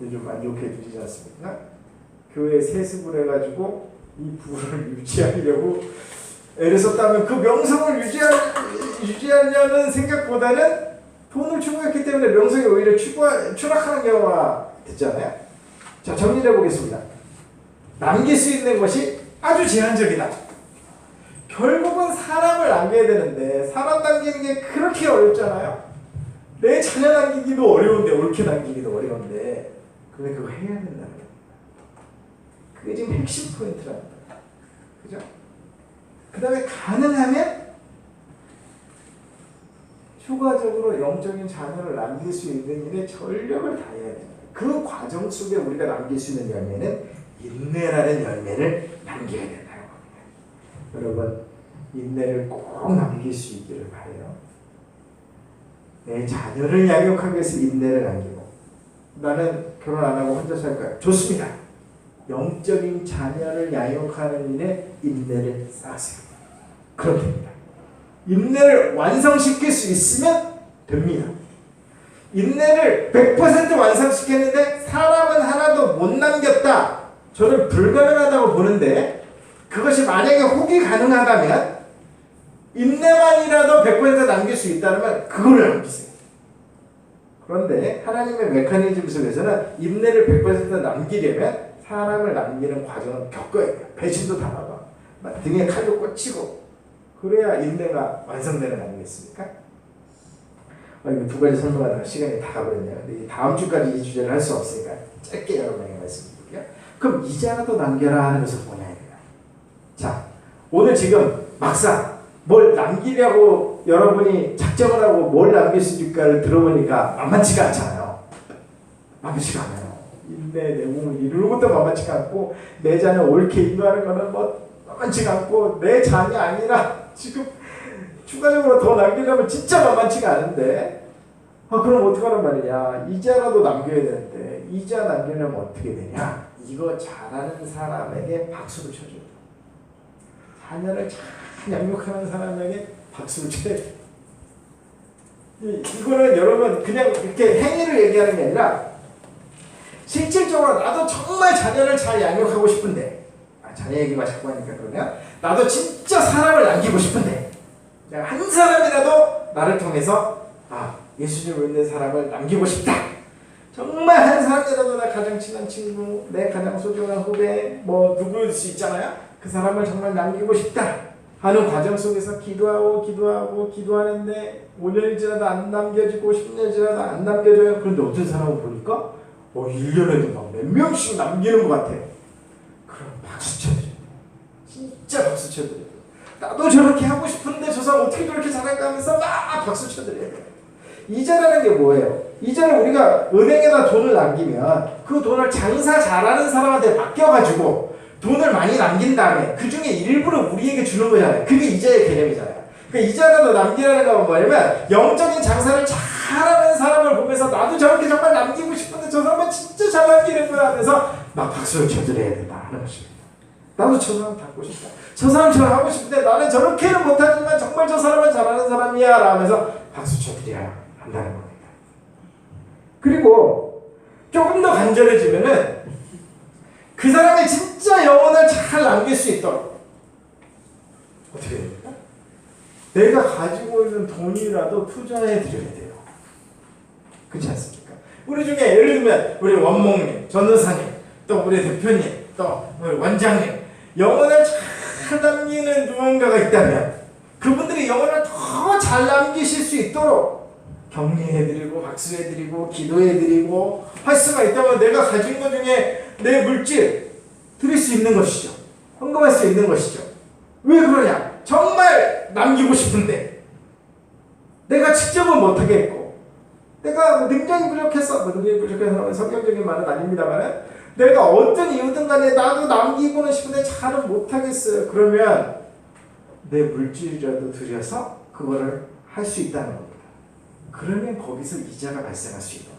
요즘 안 좋게 들리지 않습니까? 교회 세습을 해가지고 이 부를 유지하려고 애를 썼다면 그 명성을 유지하려는 생각보다는 돈을 추구했기 때문에 명성이 오히려 추락하는 경우가 됐잖아요. 자, 정리해 보겠습니다. 남길 수 있는 것이 아주 제한적이다. 결국은 사람을 남겨야 되는데 사람 남기는 게 그렇게 어렵잖아요. 내 자녀 남기기도 어려운데, 옳게 남기기도 어려운데, 근데 그거 해야 된다는 거예요. 그게 지금 핵심 포인트랍니다. 그죠? 그 다음에 가능하면 추가적으로 영적인 자녀를 남길 수 있는 일에 전력을 다해야 됩니다. 그 과정 속에 우리가 남길 수 있는 열매는 인내라는 열매를 남겨야 된다는 겁니다. 여러분, 인내를 꼭 남길 수 있기를 바라요. 내 자녀를 양육하기 위해서 인내를 남기고, 나는 결혼 안 하고 혼자 살 거야. 좋습니다. 영적인 자녀를 양육하는 일에 인내를 쌓으세요. 그럼 됩니다. 인내를 완성시킬 수 있으면 됩니다. 인내를 100% 완성시켰는데 사람은 하나도 못 남겼다. 저는 불가능하다고 보는데, 그것이 만약에 혹이 가능하다면 인내만이라도 100% 남길 수 있다면 그거를 남기세요. 그런데 하나님의 메커니즘 속에서는 인내를 100% 남기려면 사람을 남기는 과정을 겪어야 돼요. 배신도 당하고 등에 칼도 꽂히고, 그래야 인내가 완성되는 거 아니겠습니까? 이거 두 가지 설명하다가 시간이 다 가버렸네요. 근데 다음 주까지 이 주제를 할 수 없으니까 짧게 여러분에게 말씀드릴게요. 그럼 이제 하나도 남겨라 하는 것은 뭐냐 이거예요. 자, 오늘 지금 막상 뭘 남기려고 여러분이 작정을 하고 뭘 남길 수 있을까를 들어보니까 만만치가 않잖아요. 만만치가 않아요. 인내, 내 몸을 이루는 것도 만만치가 않고, 내 자녀 옳게 인도하는 거는 만만치가 않고, 내 자녀 아니라 지금 추가적으로 더 남기려면 진짜 만만치가 않은데, 그럼 어떡하란 말이냐. 이자라도 남겨야 되는데 이자 남기려면 어떻게 되냐. 이거 잘하는 사람에게 박수를 쳐줘야 돼. 자녀를 잘 양육하는 사람에게 박수를 쳐야 돼. 이거는 여러분 그냥 이렇게 행위를 얘기하는 게 아니라 실질적으로 나도 정말 자녀를 잘 양육하고 싶은데, 자녀 얘기가 자꾸 하니까 그러냐? 나도 진짜 사람을 남기고 싶은데, 내가 한 사람이라도 나를 통해서 예수님을 믿는 사람을 남기고 싶다. 정말 한 사람이라도 내 가장 친한 친구, 내 가장 소중한 후배, 누구일 수 있잖아요. 그 사람을 정말 남기고 싶다 하는 과정 속에서 기도하는데 5년이 지나도 안 남겨지고 10년이 지나도 안 남겨져요. 그런데 어떤 사람을 보니까 1년에도 막 몇 명씩 남기는 것 같아요. 그럼 박수 쳐드려요. 진짜 박수 쳐드려요. 나도 저렇게 하고 싶은데 저 사람 어떻게 저렇게 잘할까 하면서 막 박수 쳐드려야 돼요. 이자라는 게 뭐예요? 이자는 우리가 은행에다 돈을 남기면 그 돈을 장사 잘하는 사람한테 맡겨가지고 돈을 많이 남긴 다음에 그 중에 일부를 우리에게 주는 거잖아요. 그게 이자의 개념이잖아요. 그러니까 이자라도 남기라는 건 뭐냐면 영적인 장사를 잘하는 사람을 보면서 나도 저렇게 정말 남기고 싶은데 저 사람은 진짜 잘 남기는 거야 하면서 막 박수를 쳐드려야 된다 하는 것입니다. 나도 저 사람 닮고 싶다. 저 사람처럼 하고 싶은데 나는 저렇게는 못하지만 정말 저 사람은 잘하는 사람이야 라면서 박수 쳐드려야 한다는 겁니다. 그리고 조금 더 간절해지면은 그 사람이 진짜 영혼을 잘 남길 수 있도록 어떻게 됩니까? 내가 가지고 있는 돈이라도 투자해 드려야 돼요. 그렇지 않습니까? 우리 중에 예를 들면 우리 원목님, 전도사님, 또 우리 대표님, 또 우리 원장님 영혼을 잘 남기는 누군가가 있다면 그분들이 영혼을 더 잘 남기실 수 있도록 격려해드리고 박수해드리고 기도해드리고 할 수가 있다면 내가 가진 것 중에 내 물질 드릴 수 있는 것이죠. 헌금할 수 있는 것이죠. 왜 그러냐? 정말 남기고 싶은데 내가 직접은 못하겠고 내가 능력이 부족해서 성경적인 말은 아닙니다만 내가 어떤 이유든 간에 나도 남기고는 싶은데 잘은 못하겠어요. 그러면 내 물질이라도 들여서 그거를 할 수 있다는 겁니다. 그러면 거기서 이자가 발생할 수 있는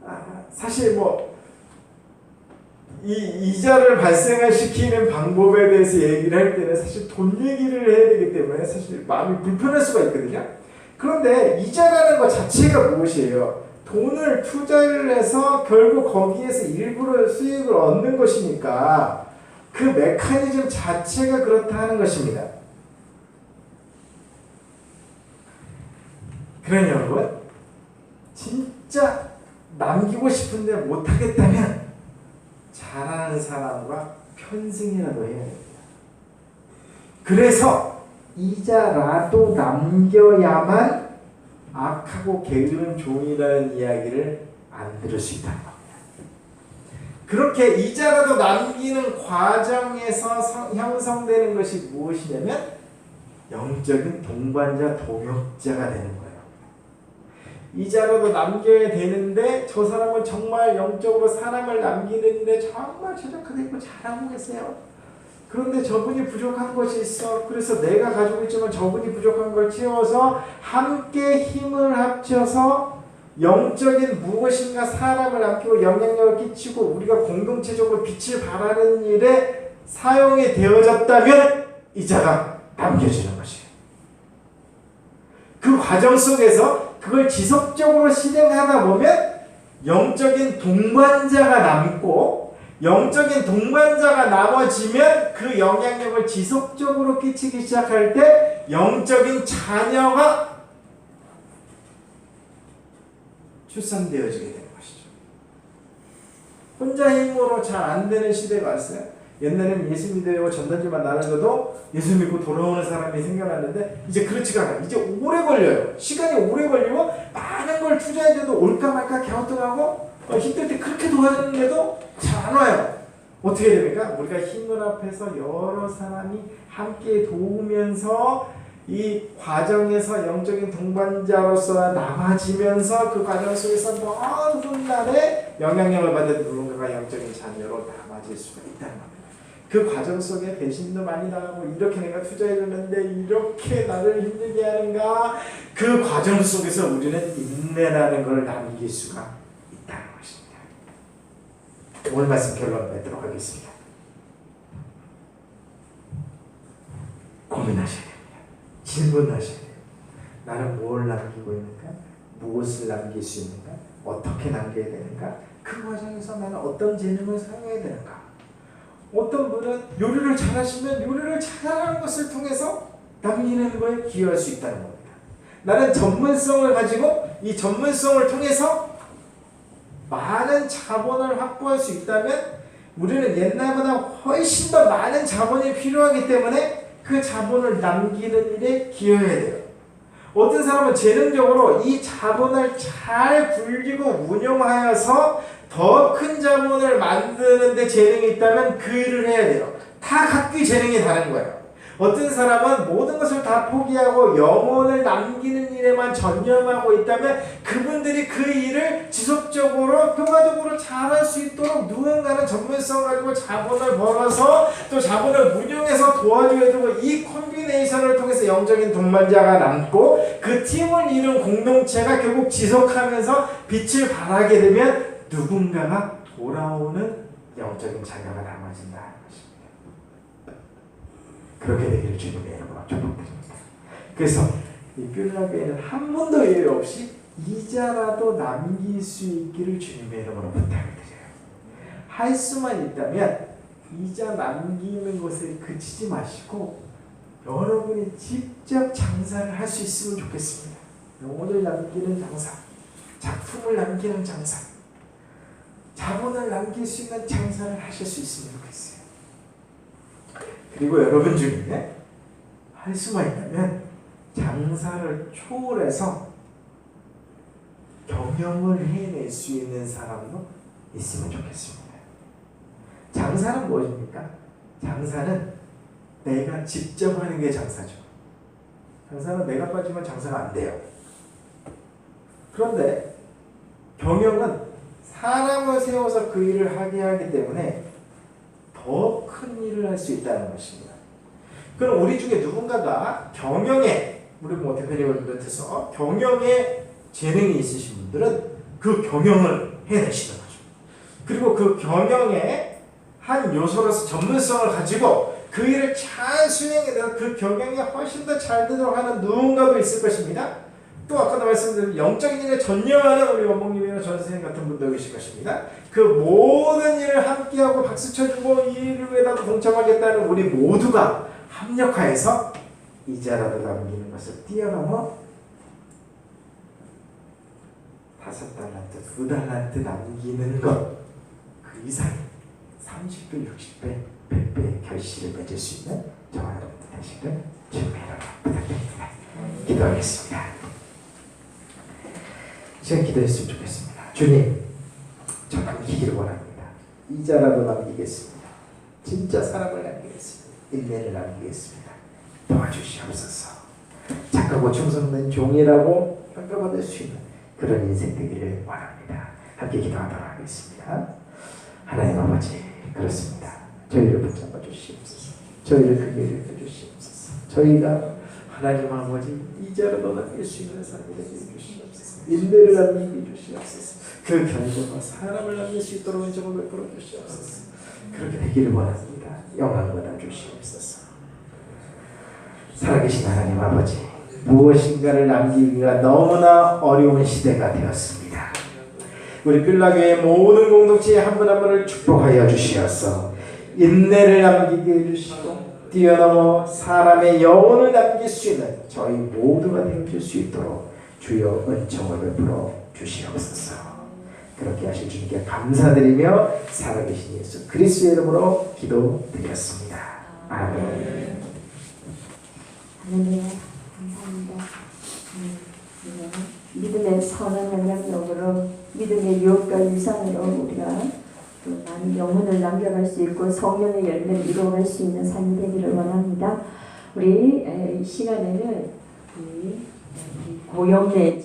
거예요. 사실 이 이자를 발생을 시키는 방법에 대해서 얘기를 할 때는 사실 돈 얘기를 해야 되기 때문에 사실 마음이 불편할 수가 있거든요. 그런데 이자라는 것 자체가 무엇이에요? 돈을 투자를 해서 결국 거기에서 일부러 수익을 얻는 것이니까 그 메커니즘 자체가 그렇다 하는 것입니다. 그러니 여러분 진짜 남기고 싶은데 못하겠다면 잘하는 사람과 편승이라도 해야 됩니다. 그래서 이자라도 남겨야만 악하고 게으른 종이라는 이야기를 안 들을 수 있다는 겁니다. 그렇게 이자라도 남기는 과정에서 형성되는 것이 무엇이냐면 영적인 동반자 동역자가 되는 거예요. 이자라도 남겨야 되는데 저 사람은 정말 영적으로 사람을 남기는 일에 정말 최적화되어 있고 잘하고 계세요. 그런데 저분이 부족한 것이 있어. 그래서 내가 가지고 있지만 저분이 부족한 걸 채워서 함께 힘을 합쳐서 영적인 무엇인가 사람을 남기고 영향력을 끼치고 우리가 공동체적으로 빛을 발하는 일에 사용이 되어졌다면 이자가 남겨지는 것이에요. 그 과정 속에서 그걸 지속적으로 실행하다 보면 영적인 동반자가 남고 영적인 동반자가 나머지면 그 영향력을 지속적으로 끼치기 시작할 때 영적인 자녀가 출산되어지게 되는 것이죠. 혼자 힘으로 잘 안 되는 시대가 왔어요. 옛날에는 예수 믿으려고 전단지만 나눠줘도 예수 믿고 돌아오는 사람이 생겨났는데 이제 그렇지가 않아요. 이제 오래 걸려요. 시간이 오래 걸리고 많은 걸 투자해줘도 올까 말까 갸우뚱하고 힘들 때 그렇게 도와줬는데도 잘 안 와요. 어떻게 됩니까? 우리가 힘을 합해서 여러 사람이 함께 도우면서 이 과정에서 영적인 동반자로서 남아지면서 그 과정 속에서 먼 훗날에 영향력을 받은 누군가가 영적인 자녀로 남아질 수가 있다는 겁니다. 그 과정 속에 배신도 많이 당하고 이렇게 내가 투자해줬는데 이렇게 나를 힘들게 하는가 그 과정 속에서 우리는 인내라는 걸 남길 수가 있다는 것입니다. 오늘 말씀 결론 맺도록 하겠습니다. 고민하셔야 됩니다. 질문하셔야 돼요. 나는 뭘 남기고 있는가? 무엇을 남길 수 있는가? 어떻게 남겨야 되는가? 그 과정에서 나는 어떤 재능을 사용해야 되는가? 어떤 분은 요리를 잘하시면 요리를 잘하는 것을 통해서 남기는 거에 기여할 수 있다는 겁니다. 나는 전문성을 가지고 이 전문성을 통해서 많은 자본을 확보할 수 있다면 우리는 옛날보다 훨씬 더 많은 자본이 필요하기 때문에 그 자본을 남기는 일에 기여해야 돼요. 어떤 사람은 재능적으로 이 자본을 잘 굴리고 운용하여서 더 큰 자본을 만드는 데 재능이 있다면 그 일을 해야 돼요. 다 각기 재능이 다른 거예요. 어떤 사람은 모든 것을 다 포기하고 영혼을 남기는 일에만 전념하고 있다면 그분들이 그 일을 지속적으로 평화적으로 잘할 수 있도록 누군가는 전문성을 가지고 자본을 벌어서 또 자본을 운용해서 도와줘야 되고 이 콤비네이션을 통해서 영적인 동반자가 남고 그 팀을 이룬 공동체가 결국 지속하면서 빛을 발하게 되면 누군가가 돌아오는 영적인 자녀가 남아진다. 그렇게 되기를 주님의 이름으로 축복드립니다. 그래서 이 뷸라교회는 한 번도 예외 없이 이자라도 남길 수 있기를 주님의 이름으로 부탁을 드려요. 할 수만 있다면 이자 남기는 것에 그치지 마시고 여러분이 직접 장사를 할 수 있으면 좋겠습니다. 영혼을 남기는 장사, 작품을 남기는 장사, 자본을 남길 수 있는 장사를 하실 수 있으면 좋겠어요. 그리고 여러분 중에 할 수만 있다면 장사를 초월해서 경영을 해낼 수 있는 사람도 있으면 좋겠습니다. 장사는 무엇입니까? 장사는 내가 직접 하는 게 장사죠. 장사는 내가 빠지면 장사가 안 돼요. 그런데 경영은 사람을 세워서 그 일을 하게 하기 때문에 더 큰 일을 할 수 있다는 것입니다. 그럼 우리 중에 누군가가 경영에, 우리 뭐 대표님을 비롯해서 경영에 재능이 있으신 분들은 그 경영을 해내시는 거죠. 그리고 그 경영의 한 요소로서 전문성을 가지고 그 일을 잘 수행해서 그 경영이 훨씬 더 잘 되도록 하는 누군가도 있을 것입니다. 또 아까도 말씀드린 영적인 일에 전념하는 우리 원목님이나 전선생님 같은 분도 계실 것입니다. 그 모든 일을 함께하고 박수 쳐주고 이 일을 위해서도 동참하겠다는 우리 모두가 합력하여서 이자라도 남기는 것을 뛰어넘어 5달란트, 2달란트 남기는 것, 그 이상 30배, 60배, 100배의 결실을 맺을 수 있는 저와 여러분들 되시길 주님의 이름으로 부탁드립니다. 기도하겠습니다. 제가 기도했으면 좋겠습니다. 주님, 저 남기기를 원합니다. 이자라도 남기겠습니다. 진짜 사람을 남기겠습니다. 인내를 남기겠습니다. 도와주시옵소서. 착하고 충성된 종이라고 평가받을 수 있는 그런 인생 되기를 원합니다. 함께 기도하도록 하겠습니다. 하나님 아버지, 그렇습니다. 저희를 붙잡아 주시옵소서. 저희를 크게 일으켜 주시옵소서. 저희가 하나님 아버지 이자라도 남길 수 있는 삶이 되게 해주시옵소서. 인내를 남기게 주시옵소서. 그 견고와 사람을 남길 수 있도록 은총을 베풀어 주시옵소서. 그렇게 되기를 원합니다. 영광 받아 주시옵소서. 살아계신 하나님 아버지, 무엇인가를 남기기가 너무나 어려운 시대가 되었습니다. 우리 뷸라교회의 모든 공동체의 한 분 한 분을 축복하여 주시옵소서. 인내를 남기게 해주시고 뛰어넘어 사람의 영혼을 남길 수 있는 저희 모두가 되어줄 수 있도록 주여 은총을 베풀어 주시옵소서. 그렇게 하실 주님께 감사드리며 살아계신 예수 그리스도의 이름으로 기도드렸습니다. 아멘. 하나님 감사합니다. 믿음의 선한 영향력으로 믿음의 유업과 유산으로 우리가 또 많은 영혼을 남겨갈 수 있고 성령의 열매를 이루어갈 수 있는 삶이 되기를 원합니다. 우리 이 시간에는 이 고영래